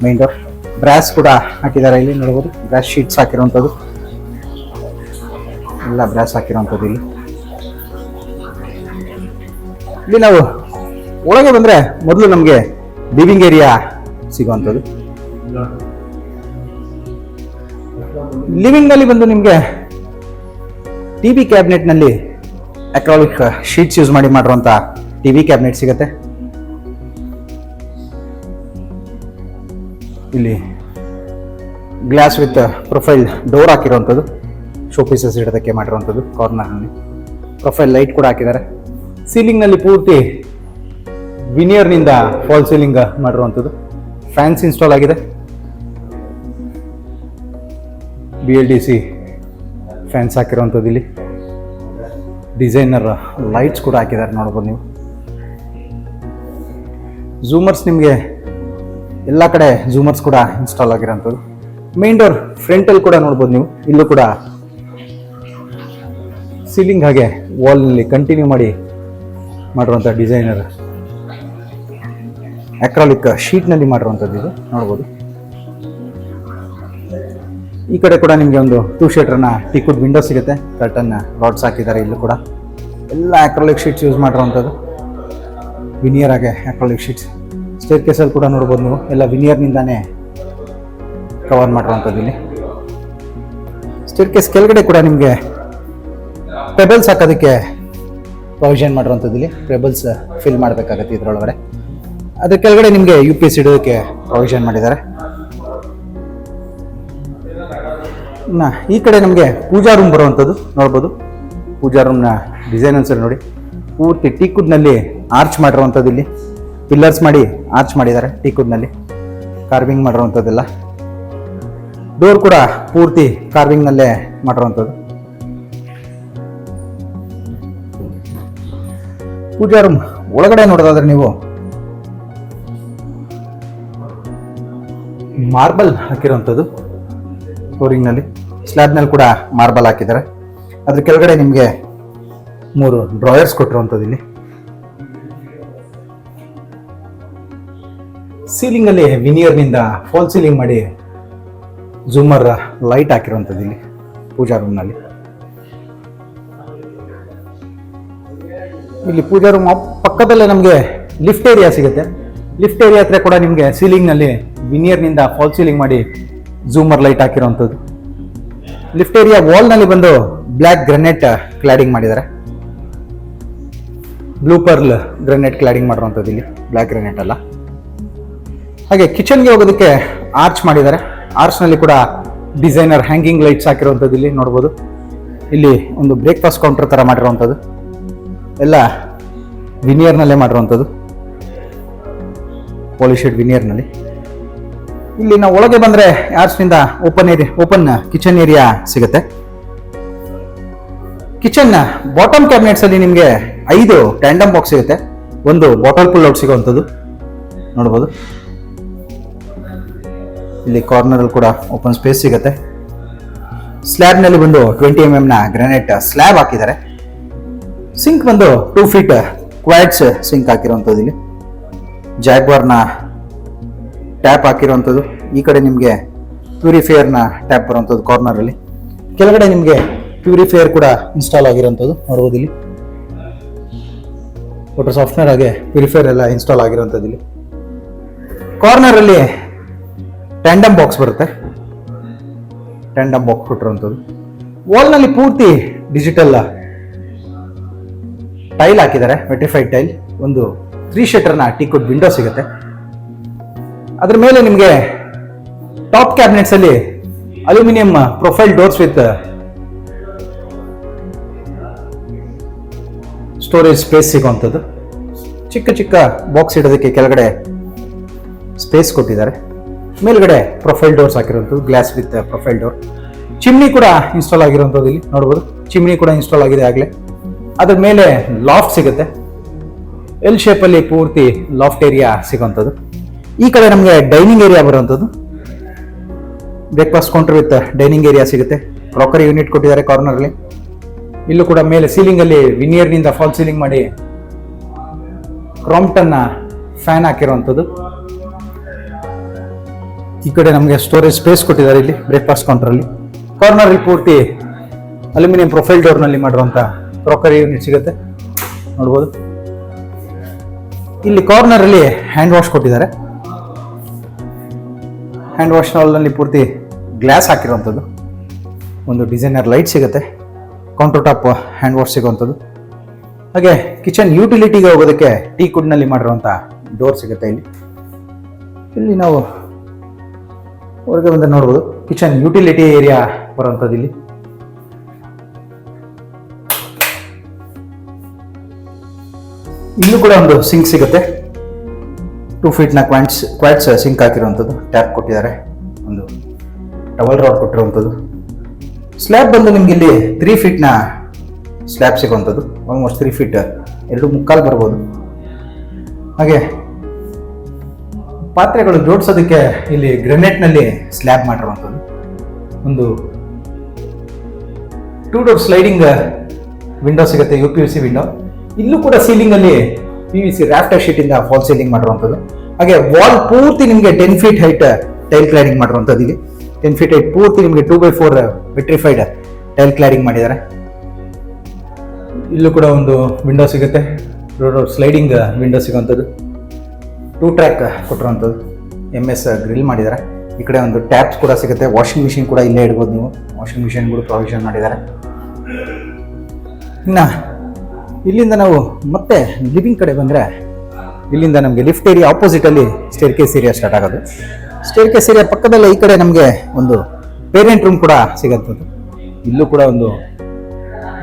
ಮೇನ್ ಡೋರ್. ಬ್ರಾಸ್ ಕೂಡ ಹಾಕಿದ್ದಾರೆ ಇಲ್ಲಿ ನೋಡಬಹುದು. ಬ್ರಾಸ್ ಶೀಟ್ಸ್ ಹಾಕಿರುವಂಥದ್ದು, ಎಲ್ಲ ಬ್ರಾಸ್ ಹಾಕಿರುವಂಥದ್ದು. ಇಲ್ಲಿ ನಾವು ಒಳಗೆ ಬಂದ್ರೆ ಮೊದಲು ನಮಗೆ ಲಿವಿಂಗ್ ಏರಿಯಾ ಸಿಗುವಂಥದ್ದು. ಲಿವಿಂಗ್ ನಲ್ಲಿ ಬಂದು ನಿಮಗೆ ಟಿವಿ ಕ್ಯಾಬಿನೆಟ್ ನಲ್ಲಿ ಅಕ್ರಾಲಿಕ್ ಶೀಟ್ಸ್ ಯೂಸ್ ಮಾಡಿರುವಂತ ಟಿವಿ ಕ್ಯಾಬಿನೆಟ್ ಸಿಗುತ್ತೆ. ಇಲ್ಲಿ ಗ್ಲಾಸ್ ವಿತ್ ಪ್ರೊಫೈಲ್ ಡೋರ್ ಹಾಕಿರುವಂಥದ್ದು, ಶೋ ಪೀಸಸ್ ಇಡೋದಕ್ಕೆ ಮಾಡಿರುವಂಥದ್ದು. ಕಾರ್ನರ್ ನಲ್ಲಿ ಪ್ರೊಫೈಲ್ ಲೈಟ್ ಕೂಡ ಹಾಕಿದ್ದಾರೆ. ಸೀಲಿಂಗ್ ನಲ್ಲಿ ಪೂರ್ತಿ ವಿನಿಯರ್ ನಿಂದ ಫಾಲ್ ಸೀಲಿಂಗ್ ಮಾಡಿರುವಂಥದ್ದು. ಫ್ಯಾನ್ಸ್ ಇನ್ಸ್ಟಾಲ್ ಆಗಿದೆ. BLDC ಫ್ಯಾನ್ಸ್ ಹಾಕಿರುವಂಥದ್ದು. ಇಲ್ಲಿ ಡಿಸೈನರ್ ಲೈಟ್ಸ್ ಕೂಡ ಹಾಕಿದ್ದಾರೆ ನೋಡ್ಬೋದು ನೀವು. ಝೂಮರ್ಸ್ ನಿಮಗೆ ಎಲ್ಲ ಕಡೆ ಝೂಮರ್ಸ್ ಕೂಡ ಇನ್ಸ್ಟಾಲ್ ಆಗಿರೋಂಥದ್ದು. ಮೇನ್ ಡೋರ್ ಫ್ರಂಟಲ್ಲಿ ಕೂಡ ನೋಡ್ಬೋದು ನೀವು. ಇಲ್ಲೂ ಕೂಡ ಸೀಲಿಂಗ್ ಹಾಗೆ ವಾಲ್ನಲ್ಲಿ ಕಂಟಿನ್ಯೂ ಮಾಡಿರುವಂಥ ಡಿಸೈನರ್ ಅಕ್ರಾಲಿಕ್ ಶೀಟ್ನಲ್ಲಿ ಮಾಡಿರುವಂಥದ್ದು ಇದು ನೋಡ್ಬೋದು. ಈ ಕಡೆ ಕೂಡ ನಿಮಗೆ ಒಂದು 2 ಶೀಟರ್ನ ಟೀಕುಡ್ ವಿಂಡೋ ಸಿಗುತ್ತೆ. ಕರ್ಟನ್ ರಾಡ್ಸ್ ಹಾಕಿದ್ದಾರೆ. ಇಲ್ಲೂ ಕೂಡ ಎಲ್ಲ ಅಕ್ರಾಲಿಕ್ ಶೀಟ್ಸ್ ಯೂಸ್ ಮಾಡಿರುವಂಥದ್ದು. ವಿನಿಯರ್ ಆಗಿ ಅಕ್ರಾಲಿಕ್ ಶೀಟ್ಸ್. ಸ್ಟೇರ್ ಕೇಸಲ್ಲಿ ಕೂಡ ನೋಡ್ಬೋದು ನೀವು, ಎಲ್ಲ ವಿನಿಯರ್ನಿಂದಾನೇ ಕವರ್ ಮಾಡಿರುವಂಥದ್ದು. ಇಲ್ಲಿ ಸ್ಟೇರ್ ಕೇಸ್ ಕೆಳಗಡೆ ಕೂಡ ನಿಮಗೆ ಪೆಬಲ್ಸ್ ಹಾಕೋದಕ್ಕೆ ಪ್ರೊವಿಷನ್ ಮಾಡಿರುವಂಥದ್ದು. ಇಲ್ಲಿ ಪೆಬಲ್ಸ್ ಫಿಲ್ ಮಾಡಬೇಕಾಗತ್ತೆ ಇದರೊಳಗಡೆ. ಅದ್ರ ಕೆಳಗಡೆ ನಿಮಗೆ UPS ಇಡೋದಕ್ಕೆ ಪ್ರೊವಿಷನ್ ಮಾಡಿದ್ದಾರೆ. ಈ ಕಡೆ ನಮಗೆ ಪೂಜಾ ರೂಮ್ ಬರುವಂಥದ್ದು ನೋಡ್ಬೋದು. ಪೂಜಾ ರೂಮ್ನ ಡಿಸೈನ್ ಅನ್ಸರಿ ನೋಡಿ. ಪೂರ್ತಿ ಟೀಕುಡ್ನಲ್ಲಿ ಆರ್ಚ್ ಮಾಡಿರುವಂಥದ್ದು. ಇಲ್ಲಿ ಪಿಲ್ಲರ್ಸ್ ಮಾಡಿ ಆರ್ಚ್ ಮಾಡಿದ್ದಾರೆ ಟೀಕುಡ್ನಲ್ಲಿ, ಕಾರ್ವಿಂಗ್ ಮಾಡಿರುವಂಥದ್ದೆಲ್ಲ. ಡೋರ್ ಕೂಡ ಪೂರ್ತಿ ಕಾರ್ವಿಂಗ್ನಲ್ಲೇ ಮಾಡಿರುವಂಥದ್ದು. ಪೂಜಾ ರೂಮ್ ಒಳಗಡೆ ನೋಡೋದಾದ್ರೆ ನೀವು ಮಾರ್ಬಲ್ ಹಾಕಿರುವಂಥದ್ದು, ಫ್ಲೋರಿಂಗ್ನಲ್ಲಿ ಸ್ಲ್ಯಾಬ್ನಲ್ಲಿ ಕೂಡ ಮಾರ್ಬಲ್ ಹಾಕಿದ್ದಾರೆ. ಅದ್ರ ಕೆಳಗಡೆ ನಿಮಗೆ 3 ಡ್ರಾಯರ್ಸ್ ಕೊಟ್ಟಿರುವಂಥದ್ದು. ಇಲ್ಲಿ ಸೀಲಿಂಗಲ್ಲಿ ವಿನಿಯರ್ನಿಂದ ಫಾಲ್ ಸೀಲಿಂಗ್ ಮಾಡಿ ಝೂಮರ್ ಲೈಟ್ ಹಾಕಿರುವಂಥದ್ದು ಇಲ್ಲಿ ಪೂಜಾ ರೂಮ್ನಲ್ಲಿ. ಇಲ್ಲಿ ಪೂಜಾ ರೂಮ್ ಪಕ್ಕದಲ್ಲೇ ನಮಗೆ ಲಿಫ್ಟ್ ಏರಿಯಾ ಸಿಗುತ್ತೆ. ಲಿಫ್ಟ್ ಏರಿಯಾ ಹತ್ರ ಕೂಡ ನಿಮಗೆ ಸೀಲಿಂಗ್ನಲ್ಲಿ ವಿನಿಯರ್ನಿಂದ ಫಾಲ್ ಸೀಲಿಂಗ್ ಮಾಡಿ ಝೂಮರ್ ಲೈಟ್ ಹಾಕಿರುವಂಥದ್ದು. ಲಿಫ್ಟ್ ಏರಿಯಾ ವಾಲ್ನಲ್ಲಿ ಬಂದು ಬ್ಲ್ಯಾಕ್ ಗ್ರನೆಟ್ ಕ್ಲಾಡಿಂಗ್ ಮಾಡಿದ್ದಾರೆ. ಬ್ಲೂ ಪರ್ಲ್ ಗ್ರನೆಟ್ ಕ್ಲಾಡಿಂಗ್ ಮಾಡಿರುವಂಥದ್ದು ಇಲ್ಲಿ, ಬ್ಲ್ಯಾಕ್ ಗ್ರನೆಟ್ ಅಲ್ಲ. ಹಾಗೆ ಕಿಚನ್ಗೆ ಹೋಗೋದಕ್ಕೆ ಆರ್ಚ್ ಮಾಡಿದ್ದಾರೆ. ಆರ್ಚ್ನಲ್ಲಿ ಕೂಡ ಡಿಸೈನರ್ ಹ್ಯಾಂಗಿಂಗ್ ಲೈಟ್ಸ್ ಹಾಕಿರುವಂಥದ್ದು ಇಲ್ಲಿ ನೋಡ್ಬೋದು. ಇಲ್ಲಿ ಒಂದು ಬ್ರೇಕ್ಫಾಸ್ಟ್ ಕೌಂಟರ್ ಥರ ಮಾಡಿರುವಂಥದ್ದು, ಎಲ್ಲ ವಿನಿಯರ್ನಲ್ಲೇ ಮಾಡಿರುವಂಥದ್ದು, ಪಾಲಿಶೆಡ್ ವಿನಿಯರ್ನಲ್ಲಿ. ಇಲ್ಲಿ ನಾವು ಒಳಗೆ ಬಂದರೆ ಆರ್ಚ್ನಿಂದ ಓಪನ್ ಕಿಚನ್ ಏರಿಯಾ ಸಿಗುತ್ತೆ. ಕಿಚನ್ ಬಾಟಮ್ ಕ್ಯಾಬಿನೆಟ್ಸ್ ಅಲ್ಲಿ ನಿಮಗೆ 5 ಟ್ಯಾಂಡಮ್ ಬಾಕ್ಸ್ ಸಿಗುತ್ತೆ. ಒಂದು ಬಾಟಲ್ ಪುಲ್ ಔಟ್ ಸಿಗುವಂಥದ್ದು ನೋಡ್ಬೋದು. ಇಲ್ಲಿ ಕಾರ್ನರ್ ಕೂಡ ಓಪನ್ ಸ್ಪೇಸ್ ಸಿಗುತ್ತೆ. ಸ್ಲ್ಯಾಬ್ನಲ್ಲಿ ಬಂದು 20 mm ನ ಗ್ರಾನೈಟ್ ಸ್ಲ್ಯಾಬ್ ಹಾಕಿದ್ದಾರೆ. ಸಿಂಕ್ ಬಂದು 2 feet ಕ್ವಾಡ್ಸ್ ಸಿಂಕ್ ಹಾಕಿರುವಂಥದ್ದು. ಇಲ್ಲಿ ಜಾಗ್ವಾರ್ನ ಟ್ಯಾಪ್ ಹಾಕಿರುವಂಥದ್ದು. ಈ ಕಡೆ ನಿಮಗೆ ಪ್ಯೂರಿಫೈಯರ್ನ ಟ್ಯಾಪ್ ಬರುವಂಥದ್ದು ಕಾರ್ನರಲ್ಲಿ. ಕೆಳಗಡೆ ನಿಮಗೆ ಪ್ಯೂರಿಫೈಯರ್ ಕೂಡ ಇನ್ಸ್ಟಾಲ್ ಆಗಿರುವಂಥದ್ದು ನೋಡ್ಬೋದು. ಇಲ್ಲಿ ವಾಟರ್ ಸಾಫ್ಟ್ನರ್ ಹಾಗೆ ಪ್ಯೂರಿಫೈಯರ್ ಎಲ್ಲ ಇನ್ಸ್ಟಾಲ್ ಆಗಿರುವಂಥದ್ದು. ಇಲ್ಲಿ ಕಾರ್ನರಲ್ಲಿ ಟ್ಯಾಂಡಮ್ ಬಾಕ್ಸ್ ಬರುತ್ತೆ. ಟ್ಯಾಂಡಮ್ ಬಾಕ್ಸ್ ಕೊಟ್ಟಿರುವಂಥದ್ದು. ವಾಲ್ನಲ್ಲಿ ಪೂರ್ತಿ ಡಿಜಿಟಲ್ ಟೈಲ್ ಹಾಕಿದ್ದಾರೆ, ವೆಟ್ರಿಫೈಡ್ ಟೈಲ್. ಒಂದು 3 ಶಟರ್ನ ಟೀಕುಡ್ ವಿಂಡೋ ಸಿಗುತ್ತೆ. ಅದ್ರ ಮೇಲೆ ನಿಮಗೆ ಟಾಪ್ ಕ್ಯಾಬಿನೆಟ್ಸ್ ಅಲ್ಲಿ aluminium profile doors with storage space ಸಿಗುವಂಥದ್ದು. ಚಿಕ್ಕ ಚಿಕ್ಕ ಬಾಕ್ಸ್ ಇಡೋದಕ್ಕೆ ಕೆಳಗಡೆ ಸ್ಪೇಸ್ ಕೊಟ್ಟಿದ್ದಾರೆ. ಮೇಲ್ಗಡೆ ಪ್ರೊಫೈಲ್ ಡೋರ್ಸ್ ಹಾಕಿರುವಂಥದ್ದು, glass with profile door. Chimney ಕೂಡ ಇನ್ಸ್ಟಾಲ್ ಆಗಿರುವಂಥದ್ದು ಇಲ್ಲಿ ನೋಡ್ಬೋದು. ಚಿಮ್ನಿ ಕೂಡ ಇನ್ಸ್ಟಾಲ್ ಆಗಿದೆ ಆಗಲೇ. ಅದ್ರ ಮೇಲೆ ಲಾಫ್ಟ್ ಸಿಗುತ್ತೆ. ಎಲ್ ಶೇಪಲ್ಲಿ ಪೂರ್ತಿ ಲಾಫ್ಟ್ ಏರಿಯಾ ಸಿಗುವಂಥದ್ದು. ಈ ಕಡೆ ನಮಗೆ ಡೈನಿಂಗ್ ಏರಿಯಾ ಬರುವಂಥದ್ದು. Breakfast counter with dining area ಸಿಗುತ್ತೆ. ಕ್ರಾಕರಿ ಯೂನಿಟ್ ಕೊಟ್ಟಿದ್ದಾರೆ ಕಾರ್ನರ್ಲಿ. ಇಲ್ಲೂ ಕೂಡ ಮೇಲೆ ಸೀಲಿಂಗಲ್ಲಿ ವಿನಿಯರ್ನಿಂದ ಫಾಲ್ ಸೀಲಿಂಗ್ ಮಾಡಿ ಕ್ರಾಂಪ್ಟನ್ನ ಫ್ಯಾನ್ ಹಾಕಿರುವಂಥದ್ದು. ಈ ಕಡೆ ನಮಗೆ ಸ್ಟೋರೇಜ್ ಸ್ಪೇಸ್ ಕೊಟ್ಟಿದ್ದಾರೆ ಇಲ್ಲಿ ಬ್ರೇಕ್ಫಾಸ್ಟ್ ಕೌಂಟರಲ್ಲಿ. ಕಾರ್ನರಲ್ಲಿ ಪೂರ್ತಿ ಅಲ್ಯೂಮಿನಿಯಂ ಪ್ರೊಫೈಲ್ ಡೋರ್ನಲ್ಲಿ ಮಾಡಿರುವಂಥ ಕ್ರಾಕರಿ ಯೂನಿಟ್ ಸಿಗುತ್ತೆ ನೋಡ್ಬೋದು. ಇಲ್ಲಿ ಕಾರ್ನರಲ್ಲಿ ಹ್ಯಾಂಡ್ ವಾಶ್ ಕೊಟ್ಟಿದ್ದಾರೆ. ಹ್ಯಾಂಡ್ ವಾಶ್ ನಲ್ಲಿ ಪೂರ್ತಿ ಗ್ಲಾಸ್ ಹಾಕಿರುವಂಥದ್ದು. ಒಂದು ಡಿಸೈನರ್ ಲೈಟ್ ಸಿಗುತ್ತೆ. ಕೌಂಟರ್ ಟಾಪ್ ಹ್ಯಾಂಡ್ ವಾಶ್ ಸಿಗುವಂಥದ್ದು. ಹಾಗೆ ಕಿಚನ್ ಯುಟಿಲಿಟಿಗೆ ಹೋಗೋದಕ್ಕೆ ಟೀ ಕುಡ್ನಲ್ಲಿ ಮಾಡಿರುವಂಥ ಡೋರ್ ಸಿಗುತ್ತೆ ಇಲ್ಲಿ. ಇಲ್ಲಿ ನಾವು ಹೊರಗೆ ಬಂದರೆ ನೋಡ್ಬೋದು ಕಿಚನ್ ಯುಟಿಲಿಟಿ ಏರಿಯಾ ಬರುವಂಥದ್ದು. ಇಲ್ಲಿ ಇಲ್ಲೂ ಕೂಡ ಒಂದು ಸಿಂಕ್ ಸಿಗುತ್ತೆ. 2 feet ಕ್ವಾಡ್ಸ್ ಸಿಂಕ್ ಹಾಕಿರುವಂಥದ್ದು. ಟ್ಯಾಪ್ ಕೊಟ್ಟಿದ್ದಾರೆ. ಒಂದು ಟವಲ್ ರಾಡ್ ಕೊಟ್ಟಿರುವಂಥದ್ದು. ಸ್ಲ್ಯಾಬ್ ಬಂದು ನಿಮ್ಗೆ ಇಲ್ಲಿ 3 feet ಸ್ಲ್ಯಾಬ್ ಸಿಗುವಂಥದ್ದು. ಆಲ್ಮೋಸ್ಟ್ 3 feet 2.25 ಬರ್ಬೋದು. ಹಾಗೆ ಪಾತ್ರೆಗಳು ಜೋಡಿಸೋದಕ್ಕೆ ಇಲ್ಲಿ ಗ್ರೆನೇಟ್ನಲ್ಲಿ ಸ್ಲ್ಯಾಬ್ ಮಾಡಿರುವಂಥದ್ದು. ಒಂದು 2 door ಸ್ಲೈಡಿಂಗ್ ವಿಂಡೋ ಸಿಗುತ್ತೆ, UPVC ವಿಂಡೋ. ಇಲ್ಲೂ ಕೂಡ ಸೀಲಿಂಗ್ ಅಲ್ಲಿ PVC ರಾಫ್ಟರ್ ಶೀಟ್ ಇಂದ ಫಾಲ್ ಸೀಲಿಂಗ್ ಮಾಡಿರುವಂಥದ್ದು. ಹಾಗೆ ವಾಲ್ ಪೂರ್ತಿ ನಿಮಗೆ 10 feet ಹೈಟ್ ಟೈಲ್ ಕ್ಲಾಡಿಂಗ್ ಮಾಡಿರುವಂಥದ್ದು. ಇಲ್ಲಿ 10 feet ಹೈಟ್ ಪೂರ್ತಿ ನಿಮಗೆ 2x4 ವಿಟ್ರಿಫೈಡ್ ಟೈಲ್ ಕ್ಲಾಡಿಂಗ್ ಮಾಡಿದ್ದಾರೆ. ಇಲ್ಲೂ ಕೂಡ ಒಂದು ವಿಂಡೋ ಸಿಗುತ್ತೆ, ಸ್ಲೈಡಿಂಗ್ ವಿಂಡೋ ಸಿಗುವಂಥದ್ದು. 2 track ಕೊಟ್ಟಿರುವಂಥದ್ದು. MS ಗ್ರಿಲ್ ಮಾಡಿದ್ದಾರೆ. ಈ ಕಡೆ ಒಂದು ಟ್ಯಾಪ್ಸ್ ಕೂಡ ಸಿಗುತ್ತೆ. ವಾಷಿಂಗ್ ಮಿಷಿನ್ ಕೂಡ ಇಲ್ಲೇ ಇಡ್ಬೋದು ನೀವು. ವಾಷಿಂಗ್ ಮಿಷಿನ್ ಕೂಡ ಪ್ರೊವಿಷನ್ ಮಾಡಿದ್ದಾರೆ. ಇನ್ನು ಇಲ್ಲಿಂದ ನಾವು ಮತ್ತೆ ಲಿವಿಂಗ್ ಕಡೆ ಬಂದರೆ ಇಲ್ಲಿಂದ ನಮಗೆ ಲಿಫ್ಟ್ ಏರಿಯಾ ಆಪೋಸಿಟಲ್ಲಿ ಸ್ಟೇರ್ ಕೇಸ್ ಏರಿಯಾ ಸ್ಟಾರ್ಟ್ ಆಗೋದು. ಸ್ಟೇರ್ ಕೇಸ್ ಏರಿಯಾ ಪಕ್ಕದಲ್ಲೇ ಈ ಕಡೆ ನಮಗೆ ಒಂದು ಪೇರೆಂಟ್ ರೂಮ್ ಕೂಡ ಸಿಗುವಂಥದ್ದು. ಇಲ್ಲೂ ಕೂಡ ಒಂದು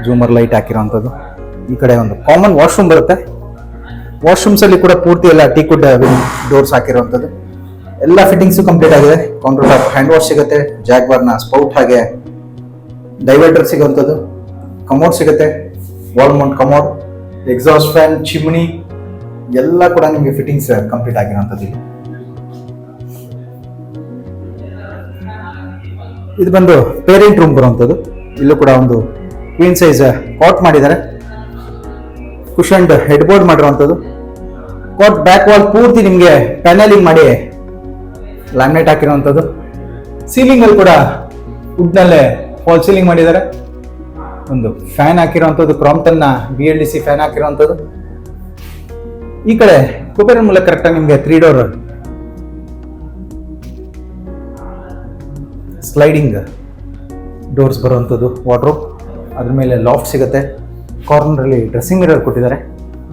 ಝೂಮರ್ ಲೈಟ್ ಹಾಕಿರೋವಂಥದ್ದು. ಈ ಕಡೆ ಒಂದು ಕಾಮನ್ ವಾಶ್ರೂಮ್ ಬರುತ್ತೆ. ವಾಶ್ರೂಮ್ಸಲ್ಲಿ ಕೂಡ ಪೂರ್ತಿ ಎಲ್ಲ ಟೀಕುಡ್ ಡೋರ್ಸ್ ಹಾಕಿರುವಂಥದ್ದು. ಎಲ್ಲ ಫಿಟ್ಟಿಂಗ್ಸು ಕಂಪ್ಲೀಟ್ ಆಗಿದೆ. ಕೌಂಟರ್ ಟಾಪ್ ಹ್ಯಾಂಡ್ ವಾಶ್ ಸಿಗುತ್ತೆ. ಜಾಗ್ವಾರ್ನ ಸ್ಪೌಟ್ ಹಾಗೆ ಡೈವರ್ಟರ್ ಸಿಗುವಂಥದ್ದು. ಕಮೋಡ್ ಸಿಗುತ್ತೆ, wall mount commode. Exhaust fan, chimney ಎಲ್ಲ ಕೂಡ ನಿಮಗೆ ಫಿಟ್ಟಿಂಗ್ಸ್ ಕಂಪ್ಲೀಟ್ ಆಗಿರುವಂಥದ್ದು ಇಲ್ಲಿ. ಇದು ಬಂದು ಪೇರೆಂಟ್ ರೂಮ್ ಬರುವಂಥದ್ದು. ಇಲ್ಲೂ ಕೂಡ ಒಂದು ಕ್ವೀನ್ ಸೈಜ್ ಕಾಟ್ ಮಾಡಿದ್ದಾರೆ. ಕುಷನ್ಡ್ ಹೆಡ್ ಬೋರ್ಡ್ ಮಾಡಿರುವಂಥದ್ದು. ಕಾಟ್ ಬ್ಯಾಕ್ ವಾಲ್ ಪೂರ್ತಿ ನಿಮಗೆ ಪ್ಯಾನಲಿಂಗ್ ಮಾಡಿ ಲ್ಯಾಮಿನೇಟ್ ಹಾಕಿರುವಂಥದ್ದು. ಸೀಲಿಂಗ್ ಅಲ್ಲಿ ಕೂಡ ವುಡ್ ನಲ್ಲೇ ಫಾಲ್ ಸೀಲಿಂಗ್ ಮಾಡಿದ್ದಾರೆ. ಒಂದು ಫ್ಯಾನ್ ಹಾಕಿರುವಂಥದ್ದು, ಕ್ರಾಂಪ್ಟನ್ ನ BLDC ಫ್ಯಾನ್ ಹಾಕಿರುವಂಥದ್ದು. ಈ ಕಡೆ ಕುಬೇರನ್ ಮೂಲಕ ಕರೆಕ್ಟಾಗಿ ನಿಮಗೆ 3 ಡೋರ್ ಸ್ಲೈಡಿಂಗ್ ಡೋರ್ಸ್ ಬರುವಂಥದ್ದು. ವಾರ್ಡ್ರೋಬ್, ಅದ್ರ ಮೇಲೆ ಲಾಫ್ಟ್ ಸಿಗುತ್ತೆ. ಕಾರ್ನರ್ ಅಲ್ಲಿ ಡ್ರೆಸ್ಸಿಂಗ್ ಮಿರರ್ ಕೊಟ್ಟಿದ್ದಾರೆ.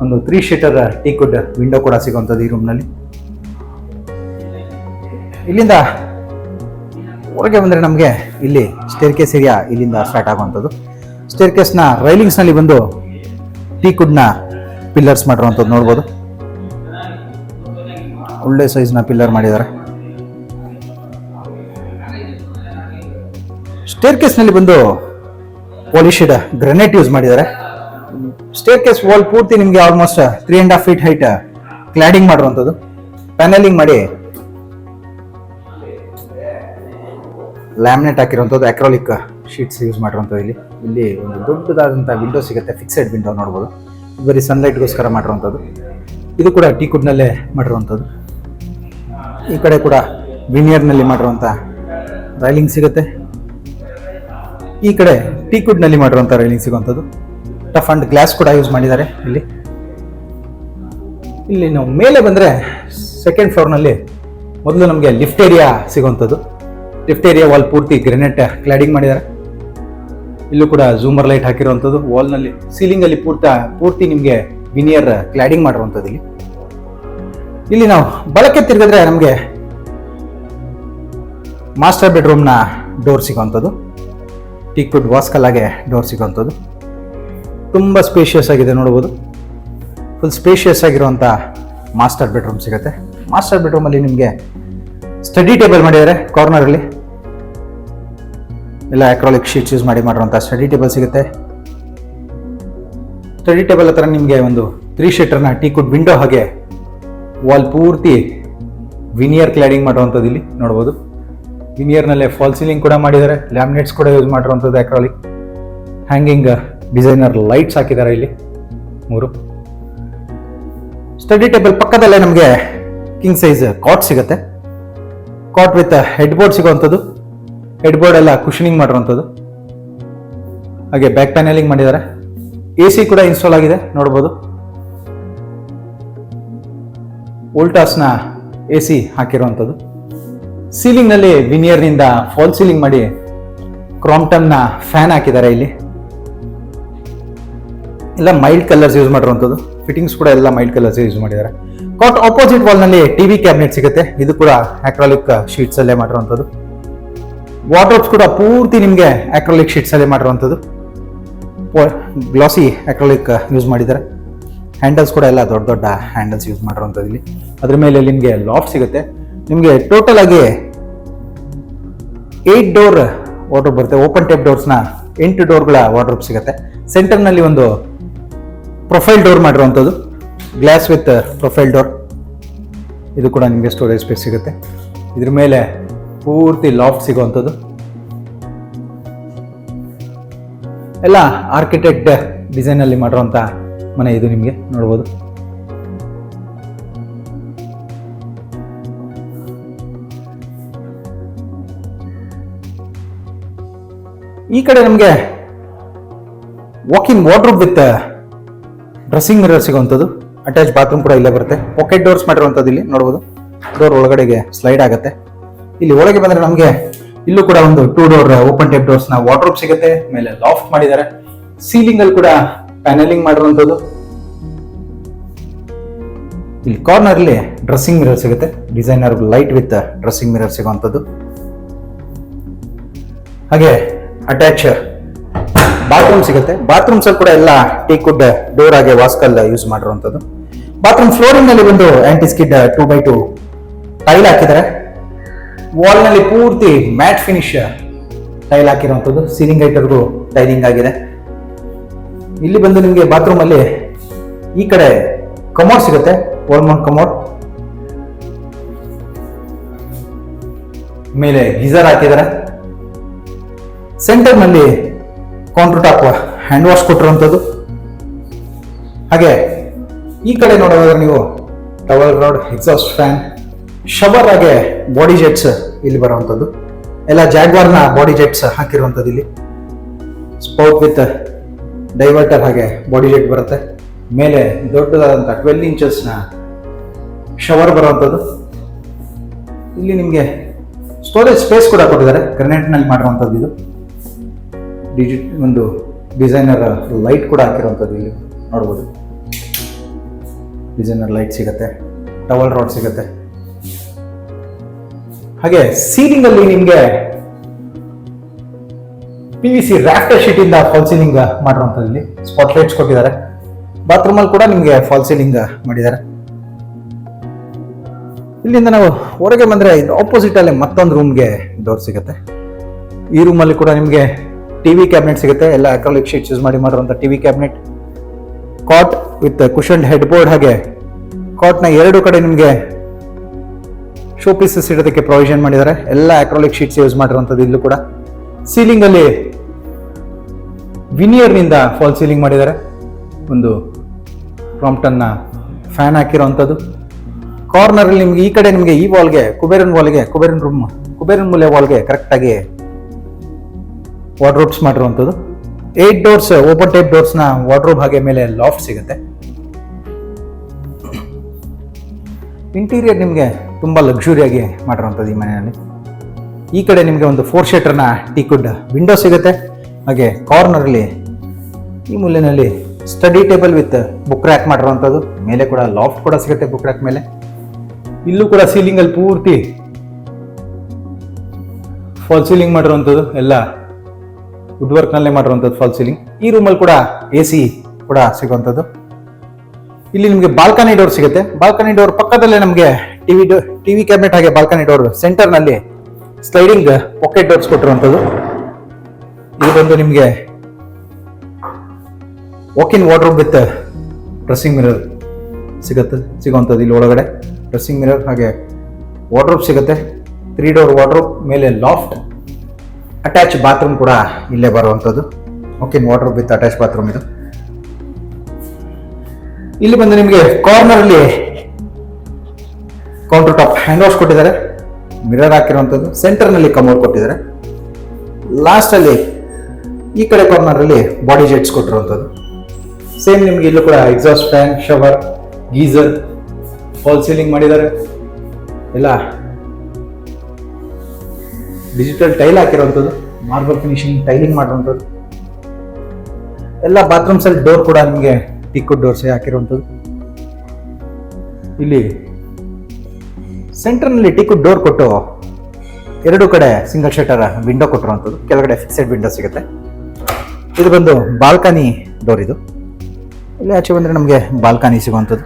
ಒಂದು 3 ಶೀಟರ್ ಟೀಕ್ವುಡ್ ವಿಂಡೋ ಕೂಡ ಸಿಗುವಂಥದ್ದು ಈ ರೂಮ್ನಲ್ಲಿ. ಇಲ್ಲಿಂದ ಹೊರಗೆ ಬಂದರೆ ನಮಗೆ ಇಲ್ಲಿ ಸ್ಟೇರ್ ಕೇಸ್ ಏರಿಯಾ ಇಲ್ಲಿಂದ ಸ್ಟಾರ್ಟ್ ಆಗುವಂಥದ್ದು. ಸ್ಟೇರ್ ಕೇಸ್ನ ರೈಲಿಂಗ್ಸ್ನಲ್ಲಿ ಬಂದು ಟೀಕ್ವುಡ್ನ ಪಿಲ್ಲರ್ಸ್ ಮಾಡಿರುವಂಥದ್ದು ನೋಡ್ಬೋದು. ಒಳ್ಳೆ ಸೈಜ್ನ ಪಿಲ್ಲರ್ ಮಾಡಿದ್ದಾರೆ. ಸ್ಟೇರ್ ಕೇಸ್ನಲ್ಲಿ ಬಂದು ಪಾಲಿಶ್ಡ್ ಗ್ರನೈಟ್ ಯೂಸ್ ಮಾಡಿದ್ದಾರೆ. ಸ್ಟೇರ್ ಕೇಸ್ ವಾಲ್ ಪೂರ್ತಿ ನಿಮಗೆ ಆಲ್ಮೋಸ್ಟ್ 3.5 feet ಹೈಟ್ ಕ್ಲಾಡಿಂಗ್ ಮಾಡಿರುವಂಥದ್ದು. ಪ್ಯಾನಲಿಂಗ್ ಮಾಡಿ ಲ್ಯಾಮಿನೇಟ್ ಹಾಕಿರುವಂಥದ್ದು. ಅಕ್ರಾಲಿಕ್ ಶೀಟ್ಸ್ ಯೂಸ್ ಮಾಡಿರುವಂಥದ್ದು. ಇಲ್ಲಿ ಒಂದು ದೊಡ್ಡದಾದಂಥ ವಿಂಡೋ ಸಿಗುತ್ತೆ, ಫಿಕ್ಸೆಡ್ ವಿಂಡೋ ನೋಡ್ಬೋದು. ಬರೀ ಸನ್ಲೈಟ್ಗೋಸ್ಕರ ಮಾಡಿರುವಂಥದ್ದು. ಇದು ಕೂಡ ಟೀಕ್ವುಡ್ನಲ್ಲೇ ಮಾಡಿರುವಂಥದ್ದು. ಈ ಕಡೆ ಕೂಡ ವಿನಿಯರ್ನಲ್ಲಿ ಮಾಡಿರುವಂಥ ರೈಲಿಂಗ್ ಸಿಗುತ್ತೆ. ಈ ಕಡೆ ಟೀಕ್ವುಡ್ನಲ್ಲಿ ಮಾಡಿರುವಂಥ ರೈಲಿಂಗ್ ಸಿಗುವಂಥದ್ದು. ಟಫ್ ಅಂಡ್ ಗ್ಲಾಸ್ ಕೂಡ ಯೂಸ್ ಮಾಡಿದ್ದಾರೆ ಇಲ್ಲಿ ನಾವು ಮೇಲೆ ಬಂದರೆ ಸೆಕೆಂಡ್ ಫ್ಲೋರ್ನಲ್ಲಿ ಮೊದಲು ನಮಗೆ ಲಿಫ್ಟ್ ಏರಿಯಾ ಸಿಗುವಂಥದ್ದು. ಲಿಫ್ಟ್ ಏರಿಯಾ ವಾಲ್ ಪೂರ್ತಿ ಗ್ರೆನೇಟ್ ಕ್ಲಾಡಿಂಗ್ ಮಾಡಿದ್ದಾರೆ. ಇಲ್ಲೂ ಕೂಡ ಝೂಮರ್ ಲೈಟ್ ಹಾಕಿರುವಂಥದ್ದು. ವಾಲ್ನಲ್ಲಿ ಸೀಲಿಂಗ್ ಅಲ್ಲಿ ಪೂರ್ತಿ ನಿಮಗೆ ವಿನಿಯರ್ ಕ್ಲಾಡಿಂಗ್ ಮಾಡಿರುವಂಥದ್ದು. ಇಲ್ಲಿ ನಾವು ಬಳಕೆ ತಿರುಗಿದ್ರೆ ನಮಗೆ ಮಾಸ್ಟರ್ ಬೆಡ್ರೂಮ್ನ ಡೋರ್ ಸಿಗುವಂಥದ್ದು. ಟೀಕ್ವುಡ್ ವಾಸ್ಕಲ್ಲಾಗೆ ಡೋರ್ ಸಿಗುವಂಥದ್ದು. ತುಂಬ ಸ್ಪೇಷಿಯಸ್ ಆಗಿದೆ ನೋಡ್ಬೋದು. ಫುಲ್ ಸ್ಪೇಷಿಯಸ್ ಆಗಿರುವಂಥ ಮಾಸ್ಟರ್ ಬೆಡ್ರೂಮ್ ಸಿಗುತ್ತೆ. ಮಾಸ್ಟರ್ ಬೆಡ್ರೂಮಲ್ಲಿ ನಿಮಗೆ ಸ್ಟಡಿ ಟೇಬಲ್ ಮಾಡಿದ್ದಾರೆ. ಕಾರ್ನರಲ್ಲಿ ಎಲ್ಲ ಅಕ್ರಾಲಿಕ್ ಶೀಟ್ಸ್ ಯೂಸ್ ಮಾಡಿರುವಂಥ ಸ್ಟಡಿ ಟೇಬಲ್ ಸಿಗುತ್ತೆ. ಸ್ಟಡಿ ಟೇಬಲ್ ಹತ್ರ ನಿಮಗೆ ಒಂದು 3 ಶೀಟರ್ನ ಟೀಕ್ವುಡ್ ವಿಂಡೋ ಹಾಗೆ ವಾಲ್ ಪೂರ್ತಿ ವಿನಿಯರ್ ಕ್ಲಾಡಿಂಗ್ ಮಾಡುವಂಥದ್ದು ಇಲ್ಲಿ ನೋಡ್ಬೋದು. ವಿನಿಯರ್ನಲ್ಲೇ ಫಾಲ್ ಸೀಲಿಂಗ್ ಕೂಡ ಮಾಡಿದ್ದಾರೆ. ಲ್ಯಾಮಿನೇಟ್ಸ್ ಕೂಡ ಯೂಸ್ ಮಾಡಿರುವಂಥದ್ದು ಅಕ್ರಾಲಿಕ್. ಹ್ಯಾಂಗಿಂಗ್ ಡಿಸೈನರ್ ಲೈಟ್ಸ್ ಹಾಕಿದ್ದಾರೆ ಇಲ್ಲಿ 3. ಸ್ಟಡಿ ಟೇಬಲ್ ಪಕ್ಕದಲ್ಲೇ ನಮಗೆ ಕಿಂಗ್ ಸೈಜ್ ಕಾಟ್ ಸಿಗುತ್ತೆ. ಕಾಟ್ ವಿತ್ ಹೆಡ್ ಬೋರ್ಡ್ ಸಿಗುವಂಥದ್ದು. ಹೆಡ್ ಬೋರ್ಡ್ ಎಲ್ಲ ಕುಷನಿಂಗ್ ಮಾಡಿರುವಂಥದ್ದು. ಹಾಗೆ ಬ್ಯಾಕ್ ಪ್ಯಾನಲಿಂಗ್ ಮಾಡಿದ್ದಾರೆ. AC ಕೂಡ ಇನ್ಸ್ಟಾಲ್ ಆಗಿದೆ ನೋಡ್ಬೋದು. ವೋಲ್ಟಾಸ್ನ AC ಹಾಕಿರುವಂಥದ್ದು. ಸೀಲಿಂಗ್ ನಲ್ಲಿ ವಿನಿಯರ್ನಿಂದ ಫಾಲ್ ಸೀಲಿಂಗ್ ಮಾಡಿ ಕ್ರಾಂಪ್ಟನ್ನ ಫ್ಯಾನ್ ಹಾಕಿದ್ದಾರೆ. ಇಲ್ಲಿ ಎಲ್ಲ ಮೈಲ್ಡ್ ಕಲರ್ಸ್ ಯೂಸ್ ಮಾಡಿರುವಂಥದ್ದು. ಫಿಟ್ಟಿಂಗ್ಸ್ ಕೂಡ ಎಲ್ಲ ಮೈಲ್ಡ್ ಕಲರ್ಸ್ ಯೂಸ್ ಮಾಡಿದ್ದಾರೆ. ಕಾಟ್ ಆಪೋಸಿಟ್ ವಾಲ್ ನಲ್ಲಿ ಟಿವಿ ಕ್ಯಾಬಿನೆಟ್ ಸಿಗುತ್ತೆ. ಇದು ಕೂಡ ಅಕ್ರಾಲಿಕ್ ಶೀಟ್ಸ್ ಅಲ್ಲೇ ಮಾಡಿರುವಂಥದ್ದು. ವಾರ್ಡ್ರೋಬ್ಸ್ ಕೂಡ ಪೂರ್ತಿ ನಿಮಗೆ ಅಕ್ರಾಲಿಕ್ ಶೀಟ್ಸ್ ಅಲ್ಲೇ ಮಾಡಿರುವಂಥದ್ದು. ಗ್ಲಾಸಿ ಅಕ್ರಾಲಿಕ್ ಯೂಸ್ ಮಾಡಿದ್ದಾರೆ. ಹ್ಯಾಂಡಲ್ಸ್ ಕೂಡ ಎಲ್ಲ ದೊಡ್ಡ ದೊಡ್ಡ ಹ್ಯಾಂಡಲ್ಸ್ ಯೂಸ್ ಮಾಡಿರುವಂಥದ್ದು ಇಲ್ಲಿ. ಅದ್ರ ಮೇಲೆ ನಿಮಗೆ ಲಾಫ್ಟ್ ಸಿಗುತ್ತೆ. ನಿಮಗೆ ಟೋಟಲ್ ಆಗಿ 8 ಡೋರ್ ವಾರ್ಡ್ರೋಬ್ ಬರುತ್ತೆ. ಓಪನ್ ಟೈಪ್ ಡೋರ್ಸ್ನ 8 ಡೋರ್ಗಳ ವಾರ್ಡ್ರೋಬ್ ಸಿಗುತ್ತೆ. ಸೆಂಟರ್ನಲ್ಲಿ ಒಂದು ಪ್ರೊಫೈಲ್ ಡೋರ್ ಮಾಡಿರುವಂಥದ್ದು, ಗ್ಲಾಸ್ ವಿತ್ ಪ್ರೊಫೈಲ್ ಡೋರ್. ಇದು ಕೂಡ ನಿಮಗೆ ಸ್ಟೋರೇಜ್ ಸ್ಪೇಸ್ ಸಿಗುತ್ತೆ. ಇದ್ರ ಮೇಲೆ ಪೂರ್ತಿ ಲಾಫ್ಟ್ ಸಿಗುವಂಥದ್ದು. ಎಲ್ಲ ಆರ್ಕಿಟೆಕ್ಟ್ ಡಿಸೈನ್ ಅಲ್ಲಿ ಮಾಡಿರುವಂಥ ಮನೆ ಇದು ನಿಮಗೆ ನೋಡ್ಬೋದು. ಈ ಕಡೆ ನಮಗೆ walk in wardrobe with dressing mirror ಸಿಗುವಂಥದ್ದು. ಅಟ್ಯಾಚ್ ಬಾತ್ರೂಮ್ ಕೂಡ ಇಲ್ಲೇ ಬರುತ್ತೆ. ಪಾಕೆಟ್ ಡೋರ್ಸ್ ಮಾಡಿರುವಂಥದ್ದು ಇಲ್ಲಿ ನೋಡ್ಬೋದು. ಡೋರ್ ಒಳಗಡೆಗೆ ಸ್ಲೈಡ್ ಆಗುತ್ತೆ. ಇಲ್ಲಿ ಒಳಗೆ ಬಂದರೆ ನಮಗೆ ಇಲ್ಲೂ ಕೂಡ ಒಂದು 2 ಡೋರ್ ಓಪನ್ ಟೈಪ್ ಡೋರ್ಸ್ ನ ವಾರ್ಡ್ರೋಬ್ ಸಿಗುತ್ತೆ. ಮೇಲೆ ಲಾಫ್ಟ್ ಮಾಡಿದ್ದಾರೆ. ಸೀಲಿಂಗ್ ಅಲ್ಲಿ ಕೂಡ ಪ್ಯಾನಲಿಂಗ್ ಮಾಡಿರುವಂಥದ್ದು. ಇಲ್ಲಿ ಕಾರ್ನರ್ ಅಲ್ಲಿ ಡ್ರೆಸ್ಸಿಂಗ್ ಮಿರರ್ ಸಿಗುತ್ತೆ. Designer light with dressing mirror ಸಿಗುವಂಥದ್ದು. ಹಾಗೆ ಅಟ್ಯಾಚ್ ಬಾತ್ರೂಮ್ ಸಿಗುತ್ತೆ. ಬಾತ್ರೂಮ್ಸ್ ಅಲ್ಲಿ ಕೂಡ ಎಲ್ಲ ಟೀಕ್ವುಡ್ ಡೋರ್ ಆಗಿ ವಾಸ್ಕಲ್ ಯೂಸ್ ಮಾಡಿರುವಂಥದ್ದು. ಬಾತ್ರೂಮ್ ಫ್ಲೋರಿಂಗ್ ನಲ್ಲಿ ಒಂದು ಆಂಟಿ ಸ್ಕಿಡ್ 2x2 ಟೈಲ್ ಹಾಕಿದ್ದಾರೆ. ವಾಲ್ ನಲ್ಲಿ ಪೂರ್ತಿ ಮ್ಯಾಟ್ ಫಿನಿಶ್ ಟೈಲ್ ಹಾಕಿರುವಂಥದ್ದು. ಸೀಲಿಂಗ್ ಹೈಟರ್ಗೂ ಟೈಲಿಂಗ್ ಆಗಿದೆ. ಇಲ್ಲಿ ಬಂದು ನಿಮಗೆ ಬಾತ್ರೂಮ್ ಅಲ್ಲಿ ಈ ಕಡೆ ಕಮೋಡ್ ಸಿಗುತ್ತೆ, ವಾಲ್ ಮೌಂಟ್ ಕಮೋಡ್. ಮೇಲೆ ಗೀಸರ್ ಹಾಕಿದ್ದಾರೆ. ಸೆಂಟರ್ ನಲ್ಲಿ ಕೌಂಟರ್ ಟಾಪ್ ಹ್ಯಾಂಡ್ ವಾಶ್ ಕೊಟ್ಟಿರುವಂಥದ್ದು. ಹಾಗೆ ಈ ಕಡೆ ನೋಡೋದಾದ್ರೆ ನೀವು towel rod, exhaust fan, shower, ಹಾಗೆ ಬಾಡಿ ಜೆಟ್ಸ್ ಇಲ್ಲಿ ಬರುವಂಥದ್ದು. ಎಲ್ಲ ಜಾಗ್ವಾರ್ನ ಬಾಡಿ ಜೆಟ್ಸ್ ಹಾಕಿರುವಂಥದ್ದು. ಇಲ್ಲಿ ಸ್ಪೌಟ್ ವಿತ್ ಡೈವರ್ಟರ್ ಹಾಗೆ ಬಾಡಿ ಜೆಟ್ ಬರುತ್ತೆ. ಮೇಲೆ ದೊಡ್ಡದಾದಂಥ 12 ಇಂಚಸ್ನ ಶವರ್ ಬರುವಂಥದ್ದು. ಇಲ್ಲಿ ನಿಮಗೆ ಸ್ಟೋರೇಜ್ ಸ್ಪೇಸ್ ಕೂಡ ಕೊಟ್ಟಿದ್ದಾರೆ, ಗ್ರನೈಟ್ನಲ್ಲಿ ಮಾಡಿರುವಂಥದ್ದು. ಇದು ಒಂದು ಡಿಸೈನರ್ ಲೈಟ್ ಕೂಡ ಹಾಕಿರುವಂಥದ್ದು. ಇಲ್ಲಿ ನೋಡ್ಬೋದು, ಡಿಸೈನರ್ ಲೈಟ್ ಸಿಗುತ್ತೆ, ಟವಲ್ ರಾಡ್ ಸಿಗುತ್ತೆ. ಹಾಗೆ ಸೀಲಿಂಗ್ ಅಲ್ಲಿ ನಿಮಗೆ PVC ರಾಫ್ಟರ್ ಶೀಟ್ ಇಂದ ಫಾಲ್ ಸೀಲಿಂಗ್ ಮಾಡಿರುವಂಥದ್ದು. ಇಲ್ಲಿ ಸ್ಪಾಟ್ ಲೈಟ್ಸ್ ಕೊಟ್ಟಿದ್ದಾರೆ. ಬಾತ್ರೂಮ್ ಅಲ್ಲಿ ಕೂಡ ನಿಮಗೆ ಫಾಲ್ ಸೀಲಿಂಗ್ ಮಾಡಿದ್ದಾರೆ. ಇಲ್ಲಿಂದ ನಾವು ಹೊರಗೆ ಬಂದ್ರೆ ಆಪೋಸಿಟ್ ಅಲ್ಲಿ ಮತ್ತೊಂದು ರೂಮ್ಗೆ ಡೋರ್ ಸಿಗುತ್ತೆ. ಈ ರೂಮ್ ಅಲ್ಲಿ ಕೂಡ ನಿಮಗೆ ಟಿವಿ ಕ್ಯಾಬಿನೆಟ್ ಸಿಗುತ್ತೆ. ಎಲ್ಲ ಅಕ್ರಾಲಿಕ್ ಶೀಟ್ಸ್ ಯೂಸ್ ಮಾಡಿರುವಂಥ TV cabinet, cot with cushioned headboard. ಹಾಗೆ ಕಾಟ್ ನ ಎರಡು ಕಡೆ ನಿಮಗೆ ಶೋ ಪೀಸಸ್ ಇಡೋದಕ್ಕೆ ಪ್ರೊವಿಷನ್ ಮಾಡಿದ್ದಾರೆ. ಎಲ್ಲ ಅಕ್ರಾಲಿಕ್ ಶೀಟ್ಸ್ ಯೂಸ್ ಮಾಡಿರುವಂಥದ್ದು. ಇಲ್ಲೂ ಕೂಡ ಸೀಲಿಂಗ್ ಅಲ್ಲಿ ವಿನಿಯರ್ ನಿಂದ ಫಾಲ್ ಸೀಲಿಂಗ್ ಮಾಡಿದ್ದಾರೆ. ಒಂದು ಪ್ರಾಂಪ್ಟನ್ ಫ್ಯಾನ್ ಹಾಕಿರುವಂಥದ್ದು. ಕಾರ್ನರ್ ಅಲ್ಲಿ ನಿಮ್ಗೆ ಈ ಕಡೆ ನಿಮಗೆ ಈ ವಾಲ್ಗೆ ಕುಬೇರನ್ ಮೂಲೆ ವಾಲ್ಗೆ ಕರೆಕ್ಟ್ ಆಗಿ ವಾರ್ಡ್ರೋಬ್ಸ್ ಮಾಡಿರುವಂಥದ್ದು. 8 ಡೋರ್ಸ್ ಓಪನ್ ಟೈಪ್ ಡೋರ್ಸ್ ನ ವಾರ್ಡ್ರೋಬ್, ಹಾಗೆ ಮೇಲೆ ಲಾಫ್ಟ್ ಸಿಗುತ್ತೆ. ಇಂಟೀರಿಯರ್ ನಿಮಗೆ ತುಂಬಾ ಲಕ್ಸುರಿಯಾಗಿ ಮಾಡಿರುವಂಥದ್ದು ಈ ಮನೆಯಲ್ಲಿ. ಈ ಕಡೆ ನಿಮಗೆ ಒಂದು 4 ಶೀಟರ್ನ ಟೀಕುಡ್ ವಿಂಡೋ ಸಿಗುತ್ತೆ. ಹಾಗೆ ಕಾರ್ನರ್ ಅಲ್ಲಿ ಈ ಮೂಲೆಯಲ್ಲಿ study table with book rack ಮಾಡಿರುವಂಥದ್ದು. ಮೇಲೆ ಕೂಡ ಲಾಫ್ಟ್ ಕೂಡ ಸಿಗುತ್ತೆ ಬುಕ್ ರ್ಯಾಕ್ ಮೇಲೆ. ಇಲ್ಲೂ ಕೂಡ ಸೀಲಿಂಗ್ ಅಲ್ಲಿ ಪೂರ್ತಿ ಫಾಲ್ ಸೀಲಿಂಗ್ ಮಾಡಿರುವಂಥದ್ದು. ಎಲ್ಲ ವುಡ್ ವರ್ಕ್ ನಲ್ಲೇ ಮಾಡಿರುವಂಥದ್ದು ಫಾಲ್ ಸೀಲಿಂಗ್. ಈ ರೂಮಲ್ಲಿ ಕೂಡ AC ಕೂಡ ಸಿಗುವಂಥದ್ದು. ಇಲ್ಲಿ ನಿಮಗೆ ಬಾಲ್ಕನಿ ಡೋರ್ ಸಿಗುತ್ತೆ. ಬಾಲ್ಕನಿ ಡೋರ್ ಪಕ್ಕದಲ್ಲೇ ನಮಗೆ ಟಿವಿ ಕ್ಯಾಬಿನೆಟ್ ಹಾಗೆ ಬಾಲ್ಕನಿ ಡೋರ್ ಸೆಂಟರ್ ನಲ್ಲಿ ಸ್ಲೈಡಿಂಗ್ ಪಾಕೆಟ್ ಡೋರ್ಸ್ ಕೊಟ್ಟಿರುವಂಥದ್ದು. ಇದು ಬಂದು ನಿಮಗೆ walk in wardrobe with dressing mirror ಸಿಗುವಂಥದ್ದು. ಇಲ್ಲಿ ಒಳಗಡೆ ಡ್ರೆಸ್ಸಿಂಗ್ ಮಿರರ್ ಹಾಗೆ ವಾರ್ಡ್ರೋಬ್ ಸಿಗುತ್ತೆ. 3 ಡೋರ್ ವಾರ್ಡ್ರೋಬ್, ಮೇಲೆ ಲಾಫ್ಟ್, ಅಟ್ಯಾಚ್ ಬಾತ್ರೂಮ್ ಕೂಡ ಇಲ್ಲೇ ಬರುವಂಥದ್ದು. Walk in wardrobe with attach bathroom ಇದು. ಇಲ್ಲಿ ಬಂದು ನಿಮಗೆ ಕಾರ್ನರ್ ಅಲ್ಲಿ ಕೌಂಟರ್ ಟಾಪ್ ಹ್ಯಾಂಡ್ ವಾಶ್ ಕೊಟ್ಟಿದ್ದಾರೆ, ಮಿರರ್ ಹಾಕಿರುವಂಥದ್ದು. ಸೆಂಟರ್ ನಲ್ಲಿ ಕಮೋಡ್ ಕೊಟ್ಟಿದ್ದಾರೆ. ಲಾಸ್ಟ್ ಅಲ್ಲಿ ಈ ಕಡೆ ಕಾರ್ನರ್ ಅಲ್ಲಿ ಬಾಡಿ ಜೆಟ್ಸ್ ಕೊಟ್ಟಿರುವಂಥದ್ದು. ಸೇಮ್ ನಿಮ್ಗೆ ಇಲ್ಲೂ ಕೂಡ exhaust fan, shower, geyser, fall ceiling ಮಾಡಿದ್ದಾರೆ. ಎಲ್ಲ ಡಿಜಿಟಲ್ ಟೈಲ್ ಹಾಕಿರುವಂಥದ್ದು, ಮಾರ್ಬಲ್ ಫಿನಿಶಿಂಗ್ ಟೈಲಿಂಗ್ ಮಾಡಿರುವಂಥದ್ದು. ಎಲ್ಲ ಬಾತ್ರೂಮ್ಸ್ ಅಲ್ಲಿ ಡೋರ್ ಕೂಡ ನಿಮಗೆ ಟೀಕುಡ್ ಡೋರ್ಸ್ ಹಾಕಿರುವಂಥದ್ದು. ಇಲ್ಲಿ ಸೆಂಟರ್ ನಲ್ಲಿ ಟೀಕುಡ್ ಡೋರ್ ಕೊಟ್ಟು ಎರಡು ಕಡೆ ಸಿಂಗಲ್ ಶಟರ್ ವಿಂಡೋ ಕೊಟ್ಟಿರುವಂಥದ್ದು. ಕೆಳಗಡೆ ಫಿಕ್ಸೆಡ್ ವಿಂಡೋ ಸಿಗುತ್ತೆ. ಇದು ಬಂದು ಬಾಲ್ಕನಿ ಡೋರ್. ಇದು ಇಲ್ಲಿ ಆಚೆ ಬಂದರೆ ನಮಗೆ ಬಾಲ್ಕನಿ ಸಿಗುವಂಥದ್ದು.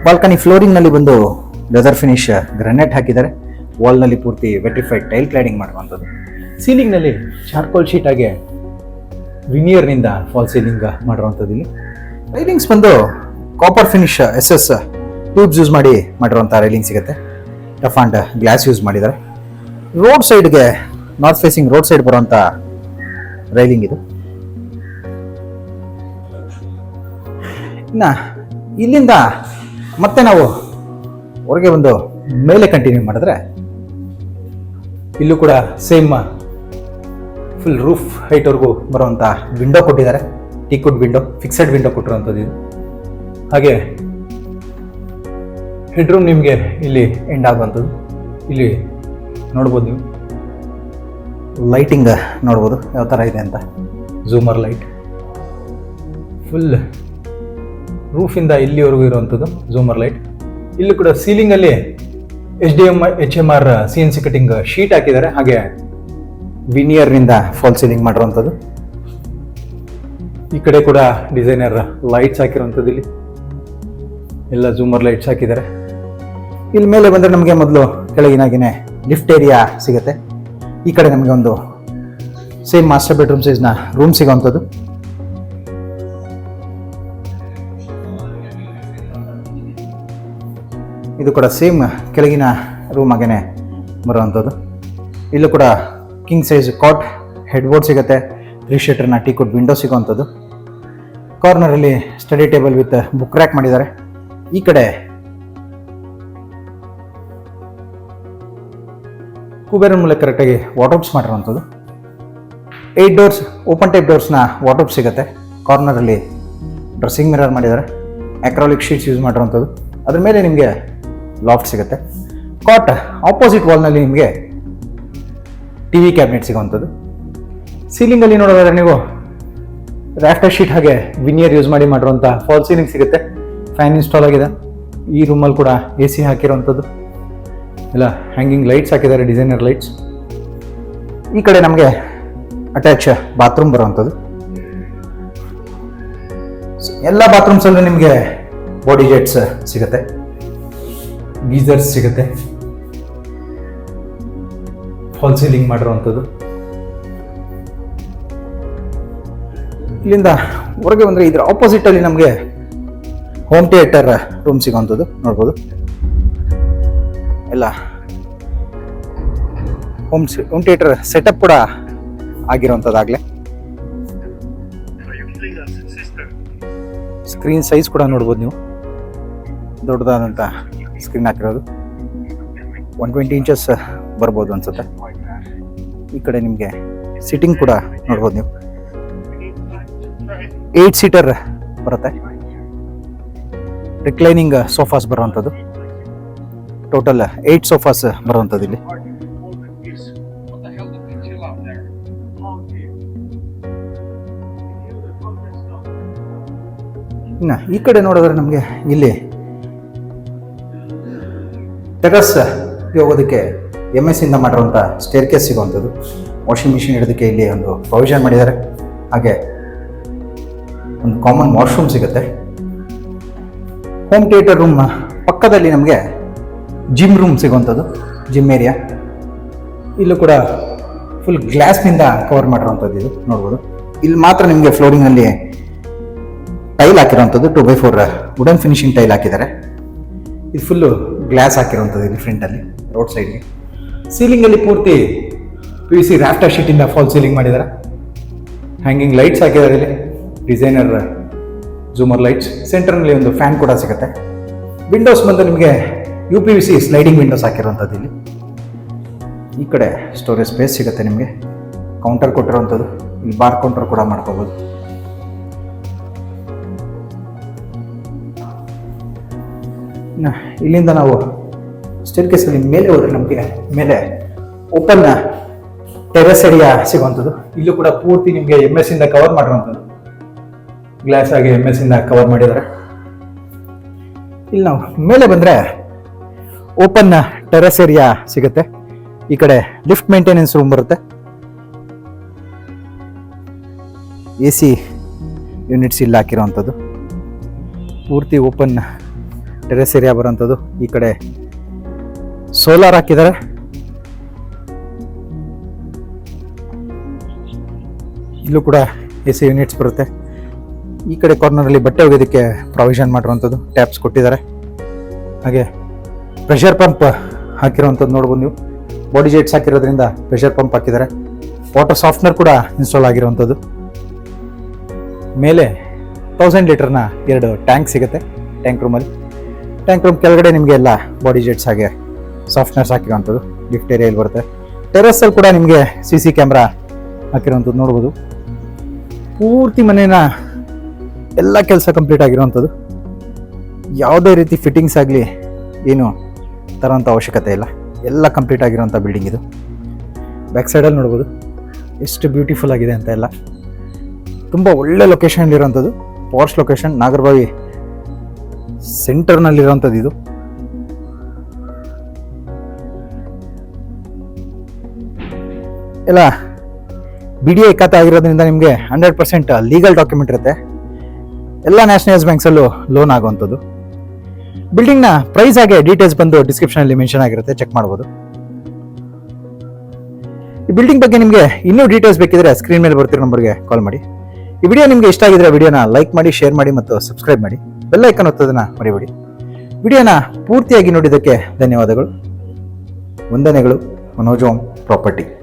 ಬಾಲ್ಕನಿ ಫ್ಲೋರಿಂಗ್ ನಲ್ಲಿ ಬಂದು ಲೆದರ್ ಫಿನಿಶ್ ಗ್ರಾನೈಟ್ ಹಾಕಿದ್ದಾರೆ. ವಾಲ್ ನಲ್ಲಿ ಪೂರ್ತಿ ವೆಟ್ರಿಫೈಡ್ ಟೈಲ್ ಕ್ಲಾಡಿಂಗ್ ಮಾಡುವಂಥದ್ದು. ಸೀಲಿಂಗ್ ನಲ್ಲಿ ಚಾರ್ಕೋಲ್ ಶೀಟ್ ಹಾಗೆ ವಿನಿಯರ್ ನಿಂದ ಫಾಲ್ ಸೀಲಿಂಗ್ ಮಾಡಿರುವಂಥದ್ದು. ಇಲ್ಲಿ ರೈಲಿಂಗ್ಸ್ ಬಂದು copper finish SS tubes use ಮಾಡಿರುವಂಥ ರೈಲಿಂಗ್ ಸಿಗುತ್ತೆ. ಟಫ್ ಅಂಡ್ ಗ್ಲಾಸ್ ಯೂಸ್ ಮಾಡಿದ್ದಾರೆ. ರೋಡ್ ಸೈಡ್ಗೆ ನಾರ್ತ್ ಫೇಸಿಂಗ್ ರೋಡ್ ಸೈಡ್ ಬರುವಂಥ ರೈಲಿಂಗ್ ಇದು. ಇನ್ನು ಇಲ್ಲಿಂದ ಮತ್ತೆ ನಾವು ಹೊರಗೆ ಬಂದು ಮೇಲೆ ಕಂಟಿನ್ಯೂ ಮಾಡಿದ್ರೆ ಇಲ್ಲೂ ಕೂಡ ಸೇಮ್ ಫುಲ್ ರೂಫ್ ಹೈಟ್ವರೆಗೂ ಬರುವಂಥ ವಿಂಡೋ ಕೊಟ್ಟಿದ್ದಾರೆ. ಟೀಕುಡ್ ವಿಂಡೋ, ಫಿಕ್ಸೆಡ್ ವಿಂಡೋ ಕೊಟ್ಟಿರುವಂಥದ್ದು ಇದು. ಹಾಗೆ ಹೆಡ್ರೂಮ್ ನಿಮಗೆ ಇಲ್ಲಿ ಎಂಡ್ ಆಗುವಂಥದ್ದು. ಇಲ್ಲಿ ನೋಡ್ಬೋದು, ನೀವು ಲೈಟಿಂಗ್ ನೋಡ್ಬೋದು ಯಾವ ಥರ ಇದೆ ಅಂತ. ಝೂಮರ್ ಲೈಟ್ ಫುಲ್ ರೂಫಿಂದ ಇಲ್ಲಿವರೆಗೂ ಇರುವಂಥದ್ದು ಝೂಮರ್ ಲೈಟ್. ಇಲ್ಲಿ ಕೂಡ ಸೀಲಿಂಗಲ್ಲಿ HMR CNC ಕಟಿಂಗ್ ಶೀಟ್ ಹಾಕಿದ್ದಾರೆ. ಹಾಗೆ ವಿನಿಯರ್ನಿಂದ ಫಾಲ್ ಸೀಲಿಂಗ್ ಮಾಡಿರುವಂಥದ್ದು. ಈ ಕಡೆ ಕೂಡ ಡಿಸೈನರ್ ಲೈಟ್ಸ್ ಹಾಕಿರುವಂಥದ್ದು. ಇಲ್ಲಿ ಎಲ್ಲ ಝೂಮರ್ ಲೈಟ್ಸ್ ಹಾಕಿದ್ದಾರೆ. ಇಲ್ಲಿ ಮೇಲೆ ಬಂದರೆ ನಮಗೆ ಮೊದಲು ಕೆಳಗಿನಾಗಿನೇ ಲಿಫ್ಟ್ ಏರಿಯಾ ಸಿಗುತ್ತೆ. ಈ ಕಡೆ ನಮಗೆ ಒಂದು ಸೇಮ್ ಮಾಸ್ಟರ್ ಬೆಡ್ರೂಮ್ ಸೈಜ್ನ ರೂಮ್ ಸಿಗೋವಂಥದ್ದು. ಇದು ಕೂಡ ಸೇಮ್ ಕೆಳಗಿನ ರೂಮ್ ಆಗೇನೆ ಬರುವಂಥದ್ದು. ಇಲ್ಲೂ ಕೂಡ king size cot, headboard ಸಿಗುತ್ತೆ, 3 ಶೀಟರ್ನ ಟೀಕುಡ್ ವಿಂಡೋ ಸಿಗೋವಂಥದ್ದು. ಕಾರ್ನರಲ್ಲಿ study table with book rack ಮಾಡಿದ್ದಾರೆ. ಈ ಕಡೆ ಕುಬೇರನ್ ಮೂಲಕ ಕರೆಕ್ಟಾಗಿ ವಾರ್ಡ್ರೋಬ್ಸ್ ಮಾಡಿರುವಂಥದ್ದು. 8 ಡೋರ್ಸ್ ಓಪನ್ ಟೈಪ್ ಡೋರ್ಸ್ನ ವಾರ್ಡ್ರೋಬ್ ಸಿಗುತ್ತೆ. ಕಾರ್ನರಲ್ಲಿ ಡ್ರೆಸ್ಸಿಂಗ್ ಮಿರರ್ ಮಾಡಿದ್ದಾರೆ, ಅಕ್ರಾಲಿಕ್ ಶೀಟ್ಸ್ ಯೂಸ್ ಮಾಡಿರುವಂಥದ್ದು. ಅದ್ರ ಮೇಲೆ ನಿಮಗೆ ಲಾಫ್ಟ್ ಸಿಗುತ್ತೆ. ಕಾಟ್ ಆಪೋಸಿಟ್ ವಾಲ್ನಲ್ಲಿ ನಿಮಗೆ ಟಿವಿ ಕ್ಯಾಬಿನೆಟ್ ಸಿಗುವಂಥದ್ದು. ಸೀಲಿಂಗಲ್ಲಿ ನೋಡೋದಾದ್ರೆ ನೀವು ರಾಫ್ಟರ್ ಶೀಟ್ ಹಾಗೆ ವಿನಿಯರ್ ಯೂಸ್ ಮಾಡಿರುವಂಥ ಫಾಲ್ ಸೀಲಿಂಗ್ ಸಿಗುತ್ತೆ. ಫ್ಯಾನ್ ಇನ್ಸ್ಟಾಲ್ ಆಗಿದೆ. ಈ ರೂಮಲ್ಲಿ ಕೂಡ AC ಹಾಕಿರುವಂಥದ್ದು. ಎಲ್ಲ ಹ್ಯಾಂಗಿಂಗ್ ಲೈಟ್ಸ್ ಹಾಕಿದ್ದಾರೆ, ಡಿಸೈನರ್ ಲೈಟ್ಸ್. ಈ ಕಡೆ ನಮಗೆ ಅಟ್ಯಾಚ್ ಬಾತ್ರೂಮ್ ಬರುವಂಥದ್ದು. ಎಲ್ಲ ಬಾತ್ರೂಮ್ಸಲ್ಲೂ ನಿಮಗೆ ಬಾಡಿ ಜೆಟ್ಸ್ ಸಿಗುತ್ತೆ, ಗೀಸರ್ಸ್ ಸಿಗುತ್ತೆ, ಫಾಲ್ ಸೀಲಿಂಗ್ ಮಾಡಿರುವಂಥದ್ದು. ಇಲ್ಲಿಂದ ಹೊರಗೆ ಬಂದರೆ ಇದರ ಆಪೋಸಿಟಲ್ಲಿ ನಮಗೆ ಹೋಮ್ ಥಿಯೇಟರ್ ರೂಮ್ ಸಿಗೋವಂಥದ್ದು ನೋಡ್ಬೋದು. ಎಲ್ಲ ಹೋಮ್ ಥಿಯೇಟರ್ ಸೆಟಪ್ ಕೂಡ ಆಗಿರುವಂಥದ್ದಾಗಲೇ. ಸ್ಕ್ರೀನ್ ಸೈಜ್ ಕೂಡ ನೋಡ್ಬೋದು ನೀವು, ದೊಡ್ಡದಾದಂಥ ಸ್ಕ್ರೀನ್ ಹಾಕಿರೋದು. 120 ಇಂಚಸ್ ಬರ್ಬೋದು ಅನ್ಸುತ್ತೆ. ಈ ಕಡೆ ನಿಮಗೆ ಸಿಟ್ಟಿಂಗ್ ಕೂಡ ನೋಡ್ಬೋದು ನೀವು. 8 ಸೀಟರ್ ಬರುತ್ತೆ. ರಿಕ್ಲೈನಿಂಗ್ ಸೋಫಾಸ್ ಬರುವಂಥದ್ದು. ಟೋಟಲ್ 8 ಸೋಫಾಸ್ ಬರುವಂಥದ್ದು ಇಲ್ಲಿ. ಇನ್ನು ಈ ಕಡೆ ನೋಡಿದ್ರೆ ನಮಗೆ ಇಲ್ಲಿ ಟೆರಸ್ ಹೋಗೋದಕ್ಕೆ MS ಇಂದ ಮಾಡಿರುವಂಥ ಸ್ಟೇರ್ ಕೇಸ್ ಸಿಗುವಂಥದ್ದು. ವಾಷಿಂಗ್ ಮಿಷಿನ್ ಇಡೋದಕ್ಕೆ ಇಲ್ಲಿ ಒಂದು ಪ್ರೊವಿಷನ್ ಮಾಡಿದ್ದಾರೆ. ಹಾಗೆ ಒಂದು ಕಾಮನ್ ವಾಶ್ರೂಮ್ ಸಿಗುತ್ತೆ. ಹೋಮ್ ಥಿಯೇಟರ್ ರೂಮ್ ಪಕ್ಕದಲ್ಲಿ ನಮಗೆ ಜಿಮ್ ರೂಮ್ ಸಿಗುವಂಥದ್ದು, ಜಿಮ್ ಏರಿಯಾ. ಇಲ್ಲೂ ಕೂಡ ಫುಲ್ ಗ್ಲಾಸ್ನಿಂದ ಕವರ್ ಮಾಡಿರುವಂಥದ್ದು ಇದು ನೋಡ್ಬೋದು. ಇಲ್ಲಿ ಮಾತ್ರ ನಿಮಗೆ ಫ್ಲೋರಿಂಗಲ್ಲಿ ಟೈಲ್ ಹಾಕಿರುವಂಥದ್ದು, 2x4 ವುಡನ್ ಫಿನಿಶಿಂಗ್ ಟೈಲ್ ಹಾಕಿದ್ದಾರೆ. ಇದು ಫುಲ್ಲು ಗ್ಲಾಸ್ ಹಾಕಿರುವಂಥದ್ದು ಇಲ್ಲಿ ಫ್ರಂಟಲ್ಲಿ, ರೋಡ್ ಸೈಡ್ಗೆ. ಸೀಲಿಂಗಲ್ಲಿ ಪೂರ್ತಿ PVC ರಾಫ್ಟರ್ ಶೀಟಿಂದ ಫಾಲ್ ಸೀಲಿಂಗ್ ಮಾಡಿದ್ದಾರೆ. ಹ್ಯಾಂಗಿಂಗ್ ಲೈಟ್ಸ್ ಹಾಕಿದ್ದಾರೆ ಇಲ್ಲಿ, ಡಿಸೈನರ್ ಝೂಮರ್ ಲೈಟ್ಸ್. ಸೆಂಟರ್ನಲ್ಲಿ ಒಂದು ಫ್ಯಾನ್ ಕೂಡ ಸಿಗುತ್ತೆ. ವಿಂಡೋಸ್ ಬಂದು ನಿಮಗೆ UPVC ಸ್ಲೈಡಿಂಗ್ ವಿಂಡೋಸ್ ಹಾಕಿರುವಂಥದ್ದು ಇಲ್ಲಿ. ಈ ಕಡೆ ಸ್ಟೋರೇಜ್ ಸ್ಪೇಸ್ ಸಿಗುತ್ತೆ ನಿಮಗೆ. ಕೌಂಟರ್ ಕೊಟ್ಟಿರುವಂಥದ್ದು, ಇಲ್ಲಿ ಬಾರ್ ಕೌಂಟರ್ ಕೂಡ ಮಾಡ್ಕೋಬೋದು. ಇಲ್ಲಿಂದ ನಾವು ಸ್ಟೇರ್ ಕೇಸಲ್ಲಿ ಮೇಲೆ ಹೋದ್ರೆ ನಮಗೆ ಮೇಲೆ ಓಪನ್ ಟೆರೆಸ್ ಏರಿಯಾ ಸಿಗುವಂಥದ್ದು. ಇಲ್ಲೂ ಕೂಡ ಪೂರ್ತಿ ನಿಮಗೆ MS ಇಂದ ಕವರ್ ಮಾಡಿರುವಂಥದ್ದು, ಗ್ಲಾಸ್ ಆಗಿ MS ಇಂದ ಕವರ್ ಮಾಡಿದ್ದಾರೆ. ಇಲ್ಲಿ ನಾವು ಮೇಲೆ ಬಂದರೆ ಓಪನ್ ಟೆರೆಸ್ ಏರಿಯಾ ಸಿಗುತ್ತೆ. ಈ ಕಡೆ ಲಿಫ್ಟ್ ಮೇಂಟೆನೆನ್ಸ್ ರೂಮ್ ಬರುತ್ತೆ. AC ಯೂನಿಟ್ಸ್ ಇಲ್ಲಿ ಹಾಕಿರುವಂಥದ್ದು. ಪೂರ್ತಿ ಓಪನ್ ಟೆರೆಸ್ ಏರಿಯಾ ಬರುವಂಥದ್ದು. ಈ ಕಡೆ ಸೋಲಾರ್ ಹಾಕಿದ್ದಾರೆ. ಇಲ್ಲೂ ಕೂಡ AC ಯೂನಿಟ್ಸ್ ಬರುತ್ತೆ. ಈ ಕಡೆ ಕಾರ್ನರಲ್ಲಿ ಬಟ್ಟೆ ಒಗೆಯೋದಕ್ಕೆ ಪ್ರಾವಿಷನ್ ಮಾಡಿರುವಂಥದ್ದು, ಟ್ಯಾಪ್ಸ್ ಕೊಟ್ಟಿದ್ದಾರೆ. ಹಾಗೆ ಪ್ರೆಷರ್ ಪಂಪ್ ಹಾಕಿರುವಂಥದ್ದು ನೋಡ್ಬೋದು ನೀವು. ಬಾಡಿ ಜೆಟ್ಸ್ ಹಾಕಿರೋದ್ರಿಂದ ಪ್ರೆಷರ್ ಪಂಪ್ ಹಾಕಿದ್ದಾರೆ. ವಾಟರ್ ಸಾಫ್ಟ್ನರ್ ಕೂಡ ಇನ್ಸ್ಟಾಲ್ ಆಗಿರುವಂಥದ್ದು. ಮೇಲೆ 1000 ಲೀಟರ್ನ 2 ಟ್ಯಾಂಕ್ ಸಿಗುತ್ತೆ ಟ್ಯಾಂಕ್ ರೂಮಲ್ಲಿ. ಟ್ಯಾಂಕ್ ರೂಮ್ ಕೆಳಗಡೆ ನಿಮಗೆ ಎಲ್ಲ ಬಾಡಿ ಜೆಟ್ಸ್ ಹಾಗೆ ಸಾಫ್ಟ್ನರ್ಸ್ ಹಾಕಿರುವಂಥದ್ದು. ಲಿಫ್ಟ್ ಏರಿಯಲ್ಲಿ ಬರುತ್ತೆ. ಟೆರಸ್ಸಲ್ಲಿ ಕೂಡ ನಿಮಗೆ CC ಕ್ಯಾಮ್ರಾ ಹಾಕಿರುವಂಥದ್ದು ನೋಡ್ಬೋದು. ಪೂರ್ತಿ ಮನೇನ ಎಲ್ಲ ಕೆಲಸ ಕಂಪ್ಲೀಟ್ ಆಗಿರುವಂಥದ್ದು. ಯಾವುದೇ ರೀತಿ ಫಿಟ್ಟಿಂಗ್ಸ್ ಆಗಲಿ ಏನು ತರೋಂಥ ಅವಶ್ಯಕತೆ ಇಲ್ಲ, ಎಲ್ಲ ಕಂಪ್ಲೀಟ್ ಆಗಿರೋಂಥ ಬಿಲ್ಡಿಂಗ್ ಇದು. ಬ್ಯಾಕ್ ಸೈಡಲ್ಲಿ ನೋಡ್ಬೋದು ಎಷ್ಟು ಬ್ಯೂಟಿಫುಲ್ ಆಗಿದೆ ಅಂತ. ಎಲ್ಲ ತುಂಬ ಒಳ್ಳೆ ಲೊಕೇಶನಲ್ಲಿರೋಂಥದ್ದು, ಪಾರ್ಶ್ ಲೊಕೇಶನ್, ನಾಗರಬಾವಿ ಸೆಂಟರ್ನಲ್ಲಿರೋಂಥದ್ದು ಇದು. ಎಲ್ಲ BDI ಖಾತೆ ಆಗಿರೋದ್ರಿಂದ ನಿಮಗೆ 100% ಲೀಗಲ್ ಡಾಕ್ಯುಮೆಂಟ್ ಇರುತ್ತೆ. ಎಲ್ಲ ನ್ಯಾಷನಲೈಸ್ ಬ್ಯಾಂಕ್ಸಲ್ಲೂ ಲೋನ್ ಆಗುವಂಥದ್ದು. ಬಿಲ್ಡಿಂಗ್ನ ಪ್ರೈಸ್ ಹಾಗೆ ಡೀಟೇಲ್ಸ್ ಬಂದು ಡಿಸ್ಕ್ರಿಪ್ಷನಲ್ಲಿ ಮೆನ್ಷನ್ ಆಗಿರುತ್ತೆ, ಚೆಕ್ ಮಾಡ್ಬೋದು. ಈ ಬಿಲ್ಡಿಂಗ್ ಬಗ್ಗೆ ನಿಮಗೆ ಇನ್ನೂ ಡೀಟೇಲ್ಸ್ ಬೇಕಿದ್ರೆ ಸ್ಕ್ರೀನ್ ಮೇಲೆ ಬರ್ತಿರೋ ನಂಬರ್ಗೆ ಕಾಲ್ ಮಾಡಿ. ಈ ವಿಡಿಯೋ ನಿಮಗೆ ಇಷ್ಟ ಆಗಿದ್ರೆ ವಿಡಿಯೋನ ಲೈಕ್ ಮಾಡಿ, ಶೇರ್ ಮಾಡಿ ಮತ್ತು ಸಬ್ಸ್ಕ್ರೈಬ್ ಮಾಡಿ. ಬೆಲ್ ಐಕಾನ್ ಒತ್ತೋದನ್ನ ಮರಿಬೇಡಿ. ವಿಡಿಯೋನ ಪೂರ್ತಿಯಾಗಿ ನೋಡಿದ್ದಕ್ಕೆ ಧನ್ಯವಾದಗಳು. ವಂದನೆಗಳು. ಮನೋಜ್ ಓಂ ಪ್ರಾಪರ್ಟಿ.